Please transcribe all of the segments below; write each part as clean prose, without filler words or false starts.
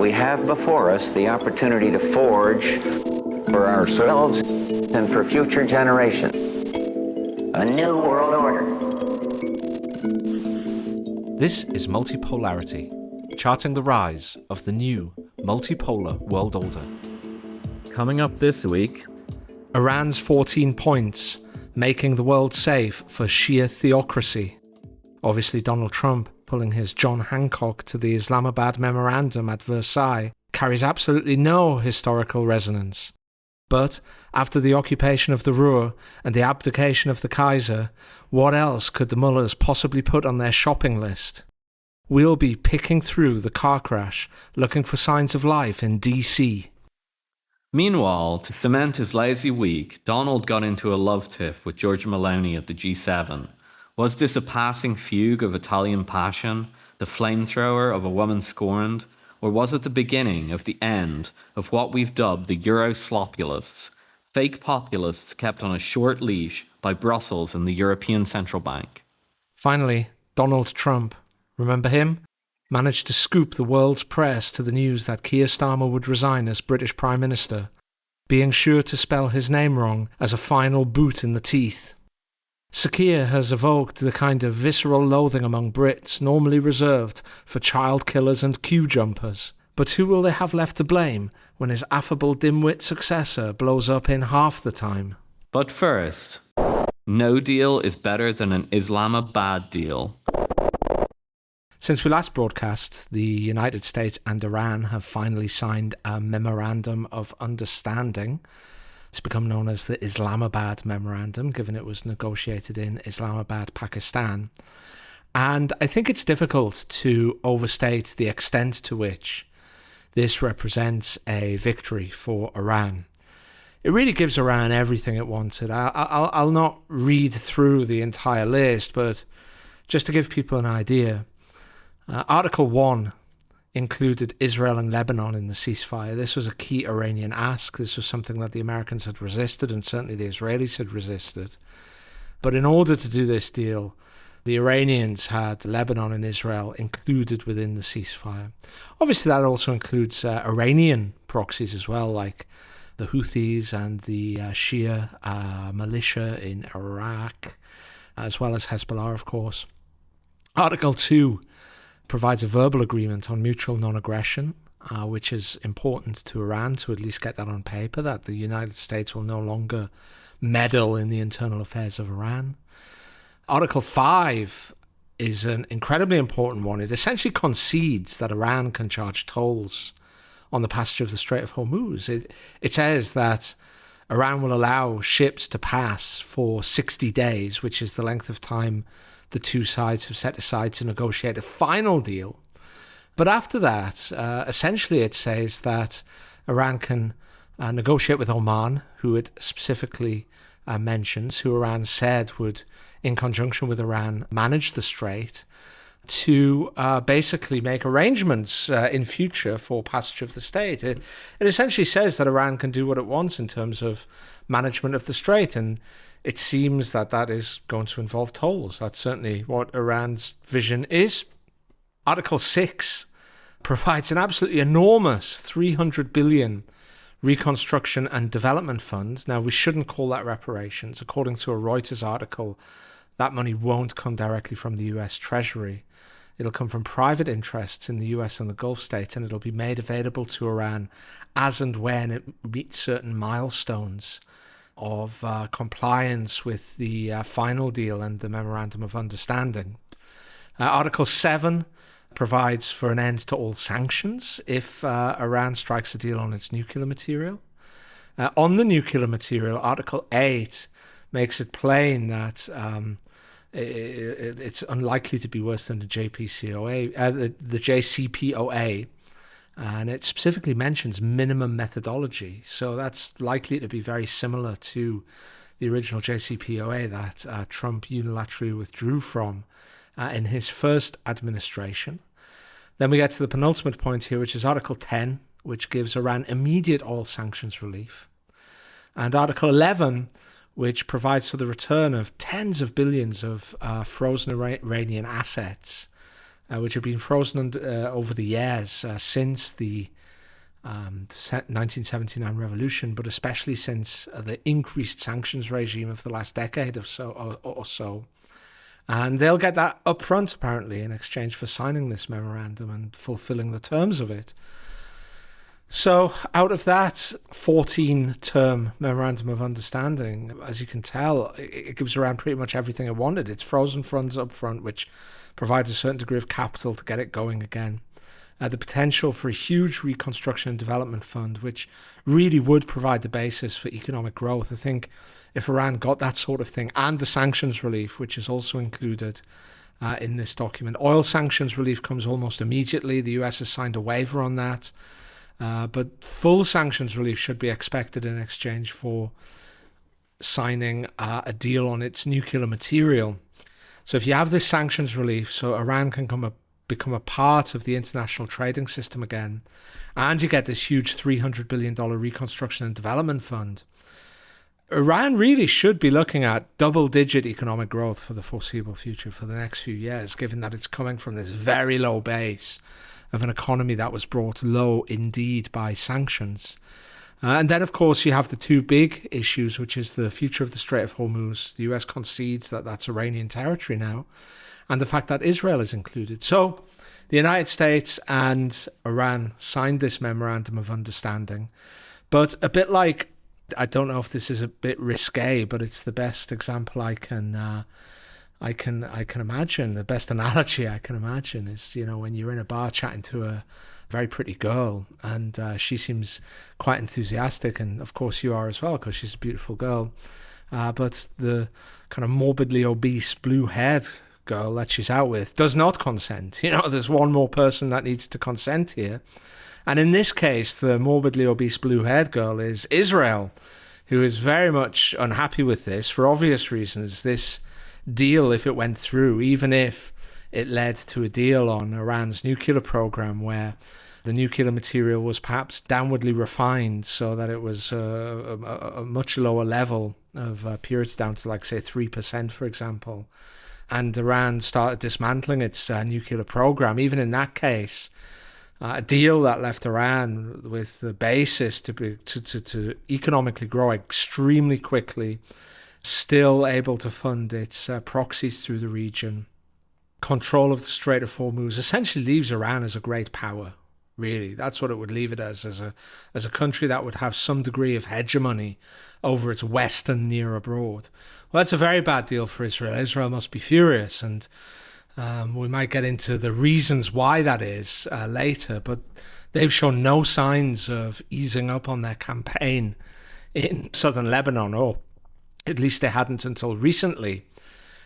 we have before us the opportunity to forge for ourselves and for future generations a new world order. This is Multipolarity, charting the rise of the new multipolar world order. Coming up this week, Iran's 14 points, making the world safe for Shia Theocracy. Obviously, Donald Trump pulling his John Hancock to the Islamabad Memorandum at Versailles carries absolutely no historical resonance. But after the occupation of the Ruhr and the abdication of the Kaiser, what else could the Mullahs possibly put on their shopping list? We'll be picking through the carcrash, looking for signs of life in DC. Meanwhile, to cement his lazy week, Donald got into a love tiff with Georgia Meloni at the G7. Was this a passing fugue of Italian passion, the flamethrower of a woman scorned, or was it the beginning of the end of what we've dubbed the Euroslopulists, fake populists kept on a short leash by Brussels and the European Central Bank? Finally, Donald Trump, remember him? Managed to scoop the world's press to the news that Keir Starmer would resign as British Prime Minister, being sure to spell his name wrong as a final boot in the teeth. Sir Keir has evoked the kind of visceral loathing among Brits normally reserved for child killers and queue jumpers. But who will they have left to blame when his affable dimwit successor blows up in half the time? But first, no deal is better than an Islamabad deal. Since we last broadcast, the United States and Iran have finally signed a Memorandum of Understanding. It's become known as the Islamabad Memorandum, given it was negotiated in Islamabad, Pakistan. And I think it's difficult to overstate the extent to which this represents a victory for Iran. It really gives Iran everything it wanted. I'll not read through the entire list, but just to give people an idea, Article 1 included Israel and Lebanon in the ceasefire. This was a key Iranian ask. This was something that the Americans had resisted, and certainly the Israelis had resisted. But in order to do this deal, the Iranians had Lebanon and Israel included within the ceasefire. Obviously, that also includes Iranian proxies as well, like the Houthis and the Shia militia in Iraq, as well as Hezbollah, of course. Article 2 provides a verbal agreement on mutual non-aggression, which is important to Iran to at least get that on paper, that the United States will no longer meddle in the internal affairs of Iran. Article 5 is an incredibly important one. It essentially concedes that Iran can charge tolls on the passage of the Strait of Hormuz. It says that Iran will allow ships to pass for 60 days, which is the length of time the two sides have set aside to negotiate a final deal. But after that, essentially it says that Iran can negotiate with Oman, who it specifically mentions, who Iran said would, in conjunction with Iran, manage the strait, to basically make arrangements in future for passage of the strait. It essentially says that Iran can do what it wants in terms of management of the strait, and it seems that that is going to involve tolls. That's certainly what Iran's vision is. Article 6 provides an absolutely enormous $300 billion reconstruction and development fund. Now, we shouldn't call that reparations. According to a Reuters article, that money won't come directly from the US Treasury. It'll come from private interests in the US and the Gulf states, and it'll be made available to Iran as and when it meets certain milestones of compliance with the final deal and the Memorandum of Understanding. Article 7 provides for an end to all sanctions if Iran strikes a deal on its nuclear material. On the nuclear material, Article 8 makes it plain that it's unlikely to be worse than the JCPOA, and it specifically mentions minimum methodology. So that's likely to be very similar to the original JCPOA that Trump unilaterally withdrew from in his first administration. Then we get to the penultimate point here, which is Article 10, which gives Iran immediate oil sanctions relief. And Article 11, which provides for the return of tens of billions of frozen Iranian assets, which have been frozen over the years since the the 1979 revolution, but especially since the increased sanctions regime of the last decade or so. And they'll get that up front, apparently, in exchange for signing this memorandum and fulfilling the terms of it. So out of that 14-term memorandum of understanding, as you can tell, it gives Iran pretty much everything it wanted. It's frozen funds up front, which provides a certain degree of capital to get it going again. The potential for a huge reconstruction and development fund, which really would provide the basis for economic growth. I think if Iran got that sort of thing, and the sanctions relief, which is also included in this document. Oil sanctions relief comes almost immediately. The US has signed a waiver on that. But full sanctions relief should be expected in exchange for signing a deal on its nuclear material. So if you have this sanctions relief, so Iran can become a part of the international trading system again, and you get this huge $300 billion reconstruction and development fund, Iran really should be looking at double-digit economic growth for the foreseeable future, for the next few years, given that it's coming from this very low base of an economy that was brought low indeed by sanctions. And then, of course, you have the two big issues, which is the future of the Strait of Hormuz. The US concedes that that's Iranian territory now, and the fact that Israel is included. So the United States and Iran signed this memorandum of understanding, but a bit like, I don't know if this is a bit risque, but it's the best example I can imagine. The best analogy I can imagine is, when you're in a bar chatting to a very pretty girl, and she seems quite enthusiastic, and of course you are as well, because she's a beautiful girl. But the kind of morbidly obese, blue-haired girl that she's out with does not consent. There's one more person that needs to consent here. And in this case, the morbidly obese, blue-haired girl is Israel, who is very much unhappy with this for obvious reasons. This deal, if it went through, even if it led to a deal on Iran's nuclear program, where the nuclear material was perhaps downwardly refined so that it was a much lower level of purity, down to, say 3%, for example, and Iran started dismantling its nuclear program. Even in that case, a deal that left Iran with the basis to economically grow extremely quickly, still able to fund its proxies through the region, control of the Strait of Hormuz, essentially leaves Iran as a great power. Really, that's what it would leave it as a country that would have some degree of hegemony over its western near abroad. Well, that's a very bad deal for Israel. Israel must be furious, and we might get into the reasons why that is later, but they've shown no signs of easing up on their campaign in southern Lebanon, or at least they hadn't until recently.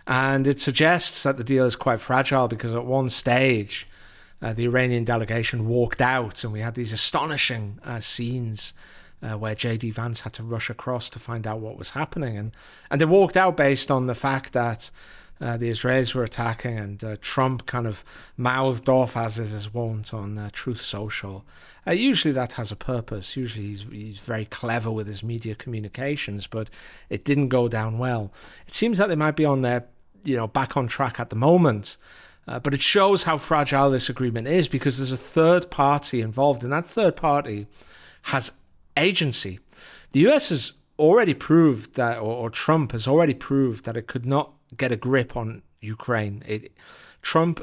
And it suggests that the deal is quite fragile, because at one stage, the Iranian delegation walked out, and we had these astonishing scenes where J.D. Vance had to rush across to find out what was happening. And they walked out based on the fact that the Israelis were attacking, and Trump kind of mouthed off, as is his wont, on Truth Social. Usually that has a purpose. Usually he's very clever with his media communications, but it didn't go down well. It seems that they might be on their, back on track at the moment. But it shows how fragile this agreement is, because there's a third party involved, and that third party has agency. The US has already proved that, or Trump has already proved that it could not get a grip on Ukraine. Trump,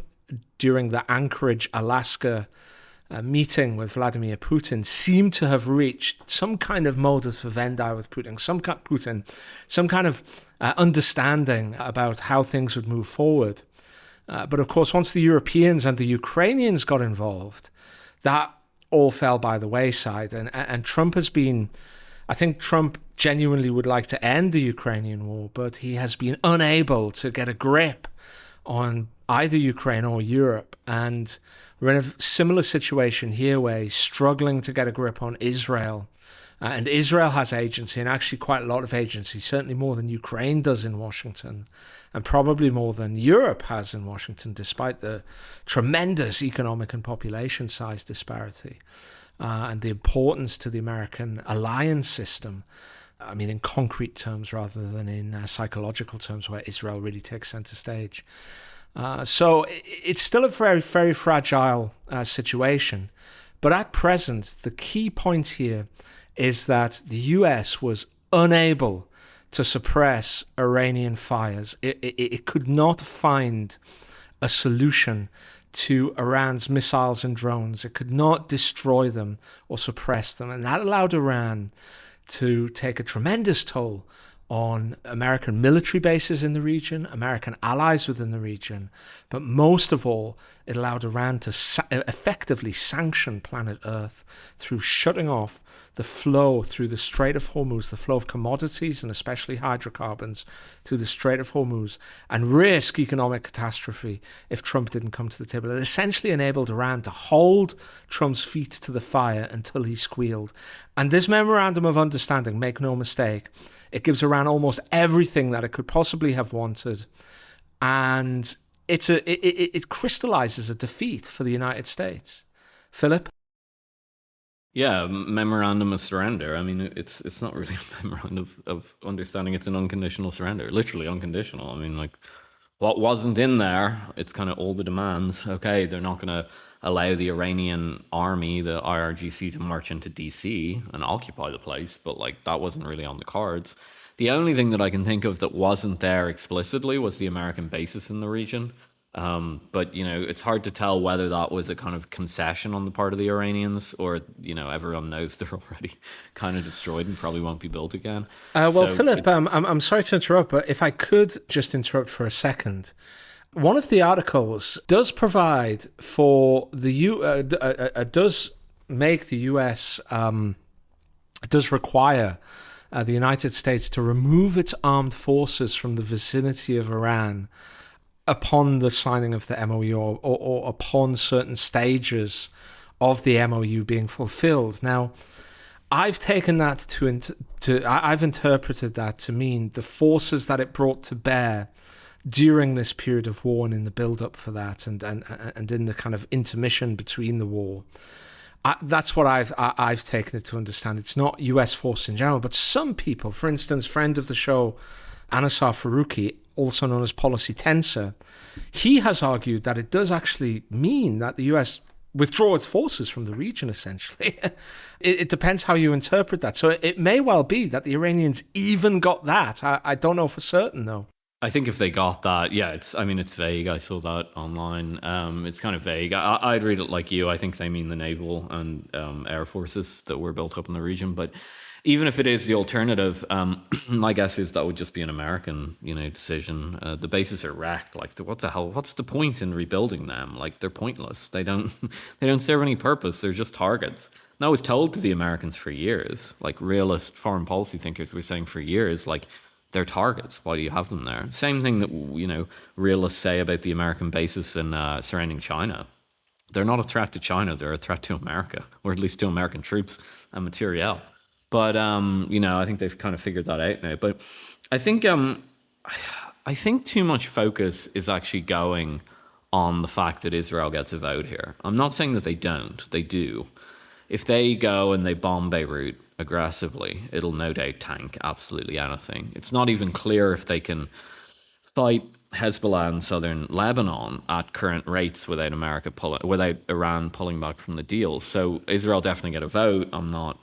during the Anchorage, Alaska meeting with Vladimir Putin, seemed to have reached some kind of modus vivendi with Putin, some kind of understanding about how things would move forward. But of course, once the Europeans and the Ukrainians got involved, that all fell by the wayside. And Trump has been, I think Trump genuinely would like to end the Ukrainian war, but he has been unable to get a grip on either Ukraine or Europe. And we're in a similar situation here, where he's struggling to get a grip on Israel. And Israel has agency, and actually quite a lot of agency, certainly more than Ukraine does in Washington, and probably more than Europe has in Washington, despite the tremendous economic and population size disparity, and the importance to the American alliance system. I mean, in concrete terms rather than in psychological terms, where Israel really takes center stage. So it's still a very, very fragile situation. But at present, the key point here is that the US was unable to suppress Iranian fires. It could not find a solution to Iran's missiles and drones. It could not destroy them or suppress them. And that allowed Iran to take a tremendous toll on American military bases in the region, American allies within the region, but most of all, it allowed Iran to effectively sanction planet Earth through shutting off the flow through the Strait of Hormuz, the flow of commodities and especially hydrocarbons through the Strait of Hormuz, and risk economic catastrophe if Trump didn't come to the table. It essentially enabled Iran to hold Trump's feet to the fire until he squealed. And this memorandum of understanding, make no mistake, it gives Iran almost everything that it could possibly have wanted, and it crystallizes a defeat for the United States. Philip? Yeah, memorandum of surrender. I mean, it's not really a memorandum of understanding. It's an unconditional surrender, literally unconditional. I mean, like, what wasn't in there, it's kind of all the demands. Okay, they're not going to allow the Iranian army, the IRGC, to march into DC and occupy the place, but like that wasn't really on the cards. The only thing that I can think of that wasn't there explicitly was the American bases in the region. But, you know, it's hard to tell whether that was a kind of concession on the part of the Iranians or, you know, everyone knows they're already kind of destroyed and probably won't be built again. Philip, I'm sorry to interrupt, but if I could just interrupt for a second. One of the articles does provide for does make the US, does require the United States to remove its armed forces from the vicinity of Iran upon the signing of the MOU or upon certain stages of the MOU being fulfilled. Now, I've taken that I've interpreted that to mean the forces that it brought to bear during this period of war and in the build-up for that, and in the kind of intermission between the war. That's what I've taken it to understand. It's not US force in general, but some people, for instance, friend of the show, Anasar Faruqi, also known as Policy Tensor, he has argued that it does actually mean that the US withdraw its forces from the region, essentially. It depends how you interpret that. So it may well be that the Iranians even got that. I don't know for certain, though. I think if they got that, yeah, it's vague. I saw that online. It's kind of vague. I'd read it like you. I think they mean the naval and air forces that were built up in the region. But even if it is the alternative, my guess is that would just be an American, decision. The bases are wrecked. Like, what the hell? What's the point in rebuilding them? Like, they're pointless. They don't serve any purpose. They're just targets. And that was told to the Americans for years. Like, realist foreign policy thinkers were saying for years, like, they're targets. Why do you have them there? Same thing that, realists say about the American bases in surrounding China. They're not a threat to China. They're a threat to America, or at least to American troops and materiel. But, I think they've kind of figured that out now. But I think too much focus is actually going on the fact that Israel gets a vote here. I'm not saying that they don't. They do. If they go and they bomb Beirut aggressively, it'll no doubt tank absolutely anything. It's not even clear if they can fight Hezbollah in southern Lebanon at current rates without Iran pulling back from the deal. So Israel definitely get a vote. I'm not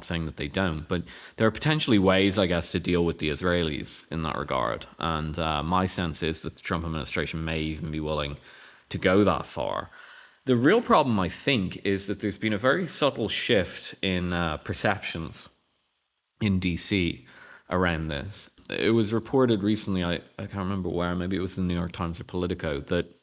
saying that they don't, but there are potentially ways, I guess, to deal with the Israelis in that regard. And my sense is that the Trump administration may even be willing to go that far. The real problem, I think, is that there's been a very subtle shift in perceptions in DC around this. It was reported recently, I can't remember where, maybe it was the New York Times or Politico, that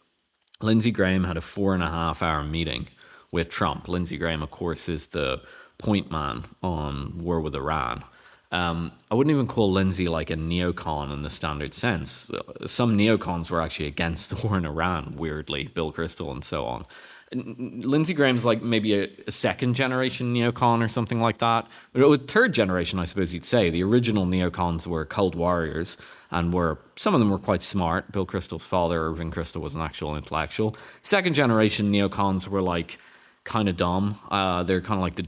Lindsey Graham had a 4.5-hour meeting with Trump. Lindsey Graham, of course, is the point man on war with Iran. I wouldn't even call Lindsey like a neocon in the standard sense. Some neocons were actually against the war in Iran, weirdly, Bill Kristol and so on. Lindsey Graham's like maybe a second generation neocon or something like that. But third generation, I suppose you'd say. The original neocons were Cold Warriors and some of them were quite smart. Bill Kristol's father, Irving Kristol, was an actual intellectual. Second generation neocons were like kind of dumb. They're kind of like the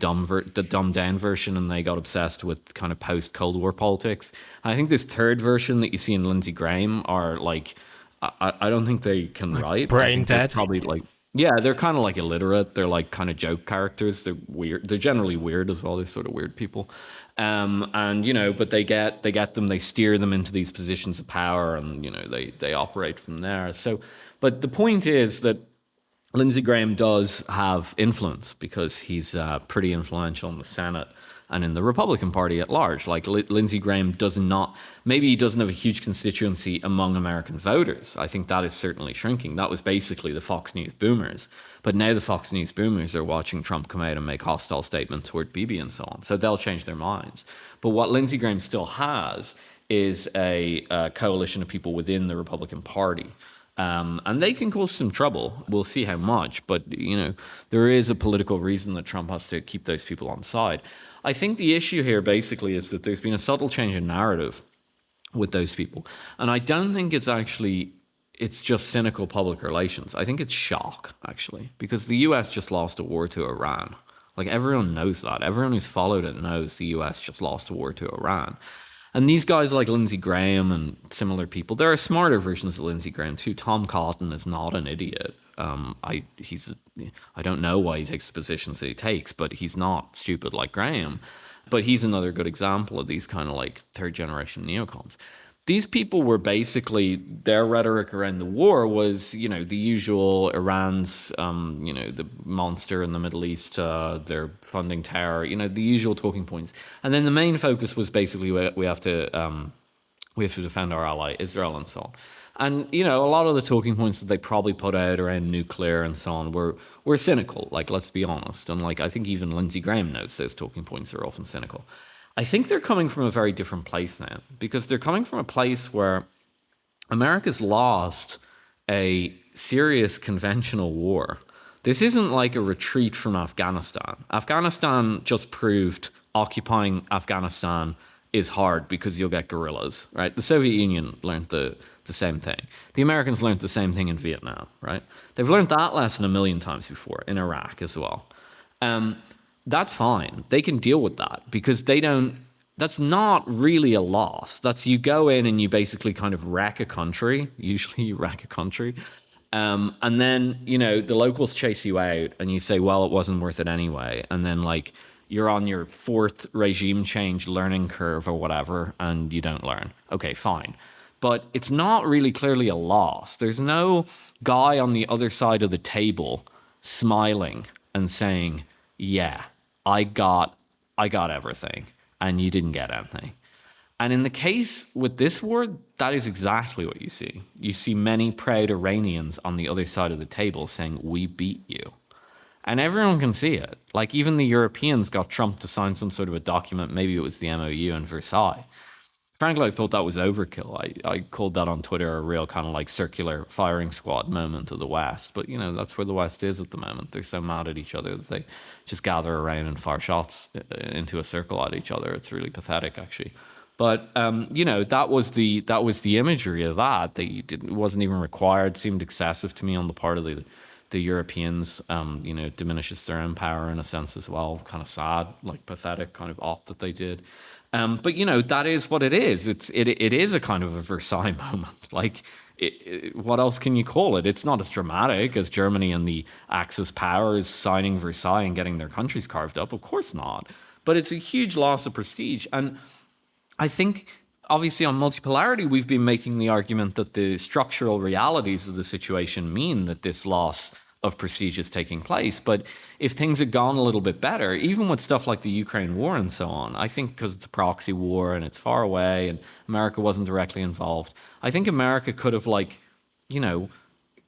dumbed down version, and they got obsessed with kind of post Cold War politics. And I think this third version that you see in Lindsey Graham are like, I don't think they can write. Brain dead. Probably like, Yeah, they're kind of like illiterate. They're like kind of joke characters. They're weird. They're generally weird as well. They're sort of weird people. And but they get them. They steer them into these positions of power, and they operate from there. So, but the point is that Lindsey Graham does have influence because he's pretty influential in the Senate and in the Republican Party at large. Like Lindsey Graham maybe he doesn't have a huge constituency among American voters. I think that is certainly shrinking. That was basically the Fox News boomers. But now the Fox News boomers are watching Trump come out and make hostile statements toward Bibi and so on. So they'll change their minds. But what Lindsey Graham still has is a coalition of people within the Republican Party. And they can cause some trouble. We'll see how much. But, there is a political reason that Trump has to keep those people on side. I think the issue here basically is that there's been a subtle change in narrative with those people. And I don't think it's just cynical public relations. I think it's shock, actually, because the US just lost a war to Iran. Like, everyone knows that. Everyone who's followed it knows the US just lost a war to Iran. And these guys like Lindsey Graham and similar people, there are smarter versions of Lindsey Graham too. Tom Cotton is not an idiot. I don't know why he takes the positions that he takes, but he's not stupid like Graham. But he's another good example of these kind of like third generation neocons. These people were basically, their rhetoric around the war was, the usual Iran's, the monster in the Middle East, they're funding terror, the usual talking points. And then the main focus was basically we have to defend our ally Israel and so on. And, a lot of the talking points that they probably put out around nuclear and so on were cynical, like, let's be honest. And, like, I think even Lindsey Graham knows those talking points are often cynical. I think they're coming from a very different place now, because they're coming from a place where America's lost a serious conventional war. This isn't like a retreat from Afghanistan. Afghanistan just proved occupying Afghanistan is hard because you'll get guerrillas, right? The Soviet Union learned the same thing. The Americans learned the same thing in Vietnam, right? They've learned that lesson a million times before, in Iraq as well. That's fine. They can deal with that because that's not really a loss. That's you go in and you basically kind of wreck a country. Usually you wreck a country. And then, the locals chase you out and you say, well, it wasn't worth it anyway. And then like you're on your fourth regime change learning curve or whatever, and you don't learn. Okay, fine. But it's not really clearly a loss. There's no guy on the other side of the table smiling and saying, yeah, I got everything and you didn't get anything. And in the case with this war, that is exactly what you see. You see many proud Iranians on the other side of the table saying, we beat you. And everyone can see it. Like, even the Europeans got Trump to sign some sort of a document. Maybe it was the MOU in Versailles. Frankly, I thought that was overkill. I called that on Twitter a real kind of like circular firing squad moment of the West. But, that's where the West is at the moment. They're so mad at each other that they just gather around and fire shots into a circle at each other. It's really pathetic, actually. But, that was the imagery of that. It wasn't even required. Seemed excessive to me on the part of the Europeans. Diminishes their own power in a sense as well. Kind of sad, like pathetic kind of op that they did. But that is what it is. It is a kind of a Versailles moment. Like, what else can you call it? It's not as dramatic as Germany and the Axis powers signing Versailles and getting their countries carved up. Of course not. But it's a huge loss of prestige. And I think, obviously, on Multipolarity, we've been making the argument that the structural realities of the situation mean that this loss of prestige is taking place. But if things had gone a little bit better, even with stuff like the Ukraine war and so on, I think because it's a proxy war and it's far away and America wasn't directly involved, I think America could have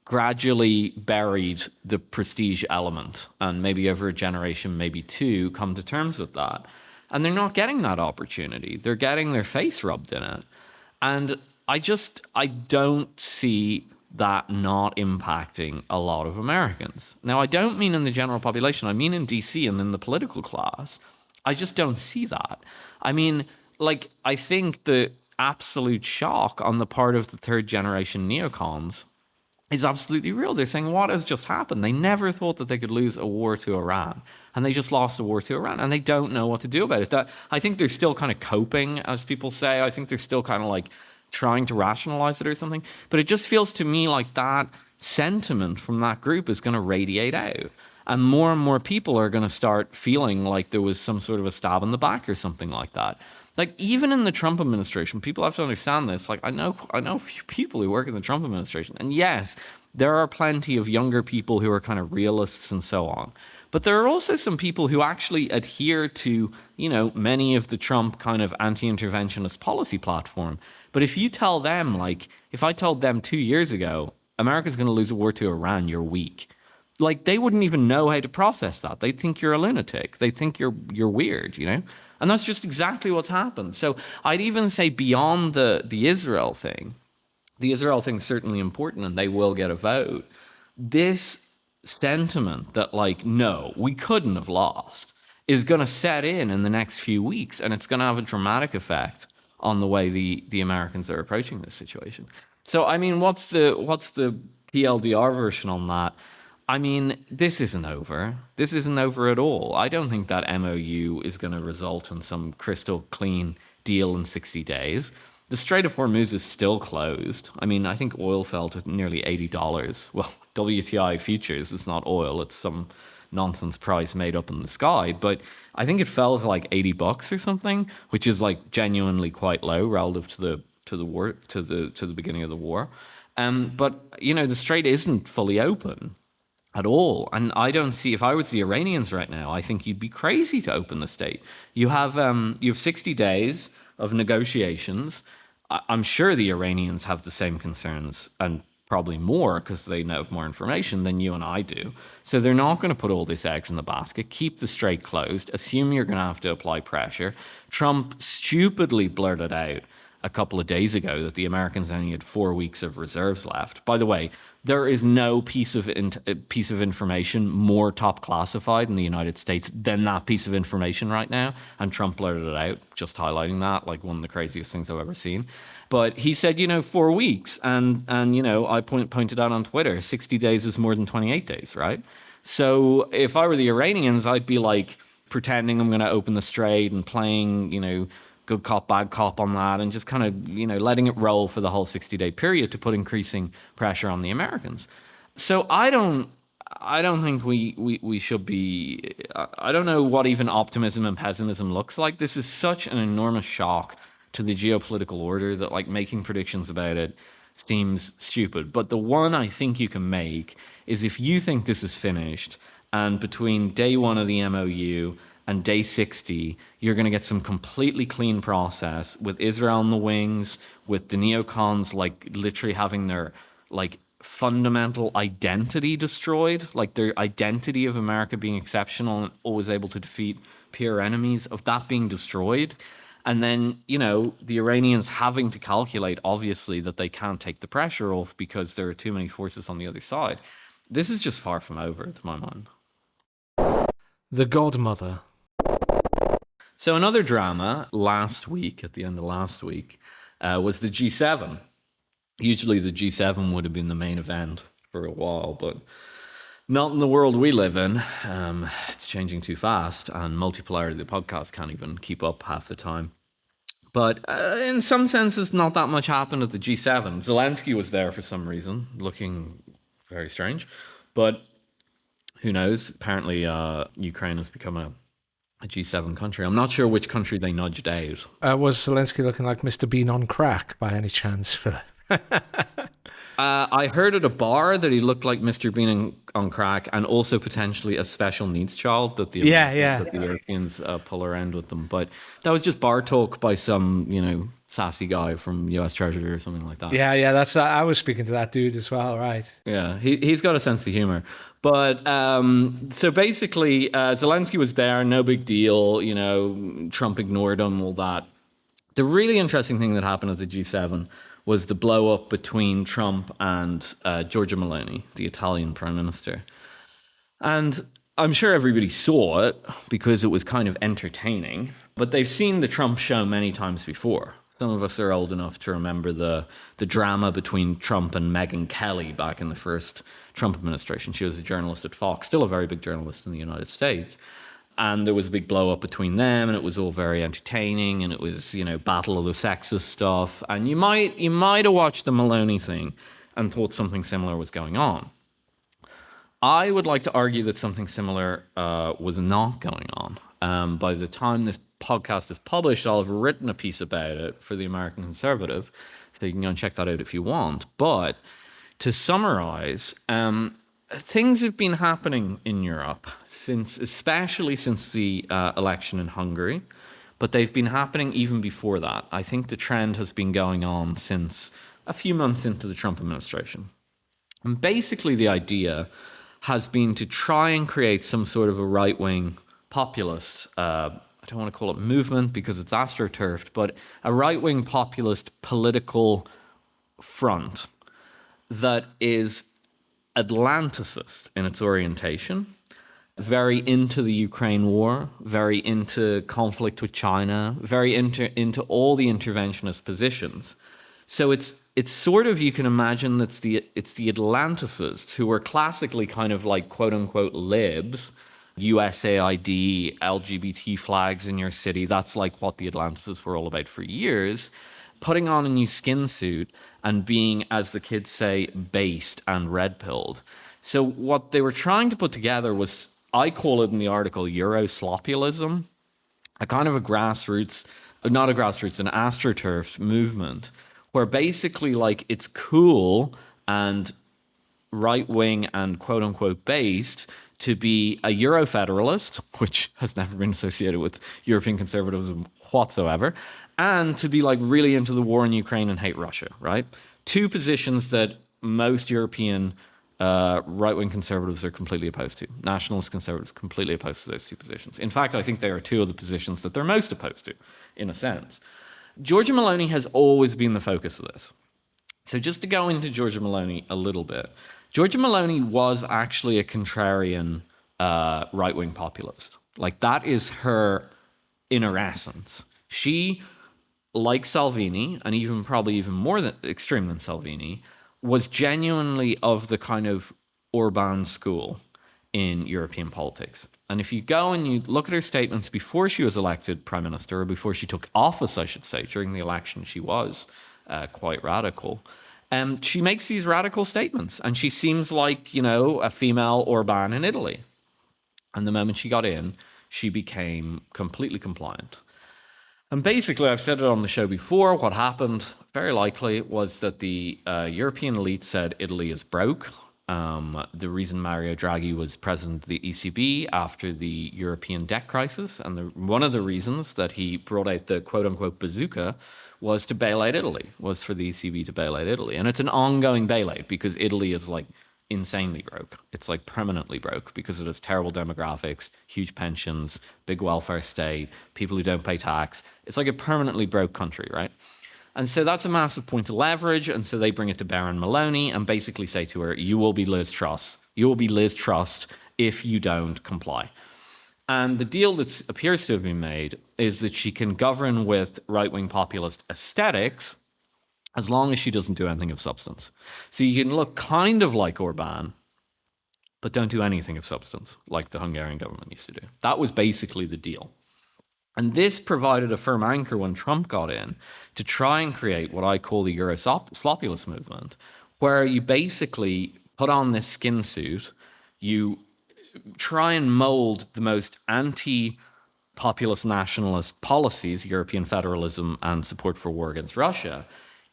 gradually buried the prestige element and maybe over a generation, maybe two, come to terms with that. And they're not getting that opportunity. They're getting their face rubbed in it. And I don't see that not impacting a lot of Americans. Now, I don't mean in the general population. I mean in DC and in the political class. I just don't see that. I mean, I think the absolute shock on the part of the third generation neocons is absolutely real. They're saying, what has just happened? They never thought that they could lose a war to Iran, and they just lost a war to Iran, and they don't know what to do about it. I think they're still kind of coping, as people say. I think they're still kind of trying to rationalize it or something. But it just feels to me like that sentiment from that group is going to radiate out. And more people are going to start feeling like there was some sort of a stab in the back or something like that. Like, even in the Trump administration, people have to understand this. Like, I know a few people who work in the Trump administration. And yes, there are plenty of younger people who are kind of realists and so on. But there are also some people who actually adhere to, many of the Trump kind of anti-interventionist policy platform. But if you tell them, like, if I told them 2 years ago, America's going to lose a war to Iran, you're weak. Like, they wouldn't even know how to process that. They think you're a lunatic. They think you're weird, And that's just exactly what's happened. So I'd even say beyond the Israel thing, the Israel thing's certainly important and they will get a vote. This sentiment that, like, no, we couldn't have lost is going to set in the next few weeks, and it's going to have a dramatic effect on the way the Americans are approaching this situation. So, I mean, what's the TLDR version on that? I mean, this isn't over. This isn't over at all. I don't think that MOU is going to result in some crystal clean deal in 60 days. The Strait of Hormuz is still closed. I mean, I think oil fell to nearly $80. Well, WTI futures is not oil. It's some nonsense price made up in the sky. But I think it fell to like $80 or something, which is like genuinely quite low relative to the war, to the beginning of the war. But the Strait isn't fully open at all. And I don't see, if I was the Iranians right now, I think you'd be crazy to open the Strait. You have 60 days of negotiations. I'm sure the Iranians have the same concerns, and probably more because they know more information than you and I do. So they're not going to put all these eggs in the basket, keep the Strait closed, assume you're going to have to apply pressure. Trump stupidly blurted out a couple of days ago that the Americans only had 4 weeks of reserves left. By the way, there is no piece of information more top classified in the United States than that piece of information right now. And Trump blurted it out, just highlighting that, like one of the craziest things I've ever seen. But he said, 4 weeks. And I pointed out on Twitter, 60 days is more than 28 days, right? So if I were the Iranians, I'd be like pretending I'm going to open the Strait and playing, good cop, bad cop on that, and just kind of, letting it roll for the whole 60-day period to put increasing pressure on the Americans. So I don't think we should be, I don't know what even optimism and pessimism looks like. This is such an enormous shock to the geopolitical order that, like, making predictions about it seems stupid. But the one I think you can make is, if you think this is finished, and between day one of the MOU and day 60, you're going to get some completely clean process with Israel in the wings, with the neocons like literally having their like fundamental identity destroyed, like their identity of America being exceptional and always able to defeat peer enemies, of that being destroyed. And then, the Iranians having to calculate, obviously, that they can't take the pressure off because there are too many forces on the other side. This is just far from over, to my mind. The Godmother. So another drama last week, at the end of last week, was the G7. Usually the G7 would have been the main event for a while, but not in the world we live in. It's changing too fast, and Multipolarity, the podcast, can't even keep up half the time. But in some senses, not that much happened at the G7. Zelensky was there for some reason, looking very strange. But who knows? Apparently, Ukraine has become a G7 country. I'm not sure which country they nudged out. Was Zelensky looking like Mr. Bean on crack by any chance for that? I heard at a bar that he looked like Mr. Bean on crack, and also potentially a special needs child that the Europeans pull around with them. But that was just bar talk by some, sassy guy from US Treasury or something like that. Yeah, that's I was speaking to that dude as well, right? Yeah, he's got a sense of humor. But so basically, Zelensky was there, no big deal. Trump ignored him, all that. The really interesting thing that happened at the G7 was the blow up between Trump and Giorgia Meloni, the Italian prime minister. And I'm sure everybody saw it because it was kind of entertaining, but they've seen the Trump show many times before. Some of us are old enough to remember the drama between Trump and Megyn Kelly back in the first Trump administration. She was a journalist at Fox, still a very big journalist in the United States. and there was a big blow up between them, and it was all very entertaining, and it was, battle of the sexes stuff. And you might have watched the Meloni thing and thought something similar was going on. I would like to argue that something similar was not going on. By the time this podcast is published, I'll have written a piece about it for the American Conservative, so you can go and check that out if you want. But to summarize, things have been happening in Europe especially since the election in Hungary, but they've been happening even before that. I think the trend has been going on since a few months into the Trump administration. And basically the idea has been to try and create some sort of a right-wing populist, I don't want to call it movement because it's astroturfed, but a right-wing populist political front that is Atlanticist in its orientation, very into the Ukraine war, very into conflict with China, very into all the interventionist positions. So it's sort of, you can imagine that's it's the Atlanticists who were classically kind of like quote unquote libs, USAID, LGBT flags in your city. That's like what the Atlanticists were all about for years. Putting on a new skin suit and being, as the kids say, based and red-pilled. So what they were trying to put together was, I call it in the article, Euroslopulism, a kind of an astroturf movement, where basically like it's cool and right-wing and quote-unquote based to be a Euro-federalist, which has never been associated with European conservatism whatsoever, and to be like really into the war in Ukraine and hate Russia, right? Two positions that most European right-wing conservatives are completely opposed to. Nationalist conservatives completely opposed to those two positions. In fact, I think they are two of the positions that they're most opposed to, in a sense. Georgia Meloni has always been the focus of this. So just to go into Georgia Meloni a little bit, Georgia Meloni was actually a contrarian right-wing populist. Like, that is her inner essence. She, like Salvini, and probably even more extreme than Salvini, was genuinely of the kind of Orban school in European politics. And if you go and you look at her statements before she was elected prime minister, or before she took office, I should say, during the election, she was quite radical. She makes these radical statements, and she seems like, a female Orban in Italy. And the moment she got in, she became completely compliant. And basically, I've said it on the show before, what happened, very likely, was that the European elite said Italy is broke. The reason Mario Draghi was president of the ECB after the European debt crisis, and one of the reasons that he brought out the quote-unquote bazooka was to bail out Italy, was for the ECB to bail out Italy. And it's an ongoing bailout because Italy is like insanely broke. It's like permanently broke because it has terrible demographics, huge pensions, big welfare state, people who don't pay tax. It's like a permanently broke country, right? And so that's a massive point of leverage. And so they bring it to Baron Meloni and basically say to her, you will be Liz Truss. You will be Liz Truss if you don't comply. And the deal that appears to have been made is that she can govern with right-wing populist aesthetics as long as she doesn't do anything of substance. So you can look kind of like Orban, but don't do anything of substance, like the Hungarian government used to do. That was basically the deal. And this provided a firm anchor when Trump got in to try and create what I call the Euroslopulists movement, where you basically put on this skin suit, you try and mold the most anti-populist nationalist policies, European federalism and support for war against Russia,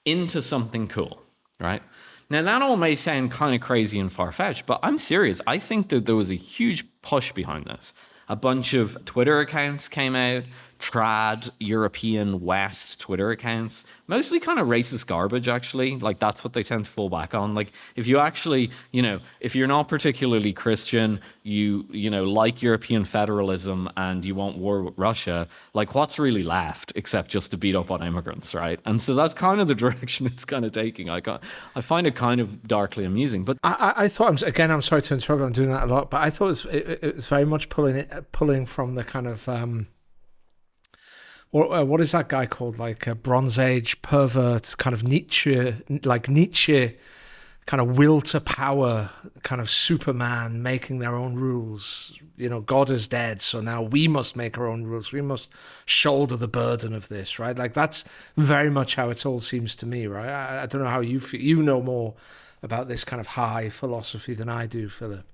into something cool, right? Now, that all may sound kind of crazy and far-fetched, but I'm serious. I think that there was a huge push behind this. A bunch of Twitter accounts came out, trad European West Twitter accounts, mostly kind of racist garbage, actually. Like, that's what they tend to fall back on. Like, if you actually, if you're not particularly Christian, you like European federalism and you want war with Russia, like, what's really left except just to beat up on immigrants, right? And so that's kind of the direction it's kind of taking. I find it kind of darkly amusing. But I thought, again, I'm sorry to interrupt, I'm doing that a lot, but I thought it was very much pulling from the kind of what is that guy called? Like a Bronze Age pervert, kind of Nietzsche kind of will to power, kind of Superman making their own rules. You know, God is dead, so now we must make our own rules. We must shoulder the burden of this, right? Like, that's very much how it all seems to me, right? I don't know how you feel. You know more about this kind of high philosophy than I do, Philip.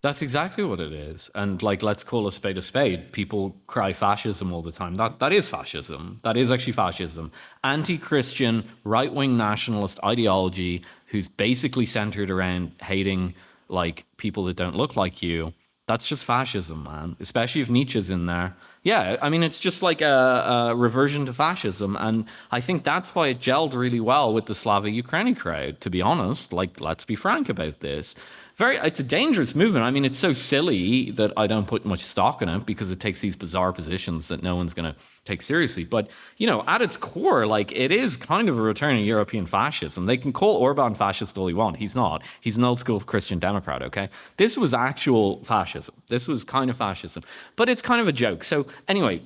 That's exactly what it is. And like, let's call a spade a spade. People cry fascism all the time. That is fascism. That is actually fascism. Anti-Christian, right-wing nationalist ideology who's basically centered around hating like people that don't look like you. That's just fascism, man. Especially if Nietzsche's in there. Yeah, I mean, it's just like a reversion to fascism. And I think that's why it gelled really well with the Slavic Ukrainian crowd, to be honest. Like, let's be frank about this. It's a dangerous movement. I mean, it's so silly that I don't put much stock in it because it takes these bizarre positions that no one's going to take seriously. But, you know, at its core, like, it is kind of a return of European fascism. They can call Orban fascist all he want. He's not. He's an old school Christian Democrat, okay? This was actual fascism. This was kind of fascism. But it's kind of a joke. So anyway,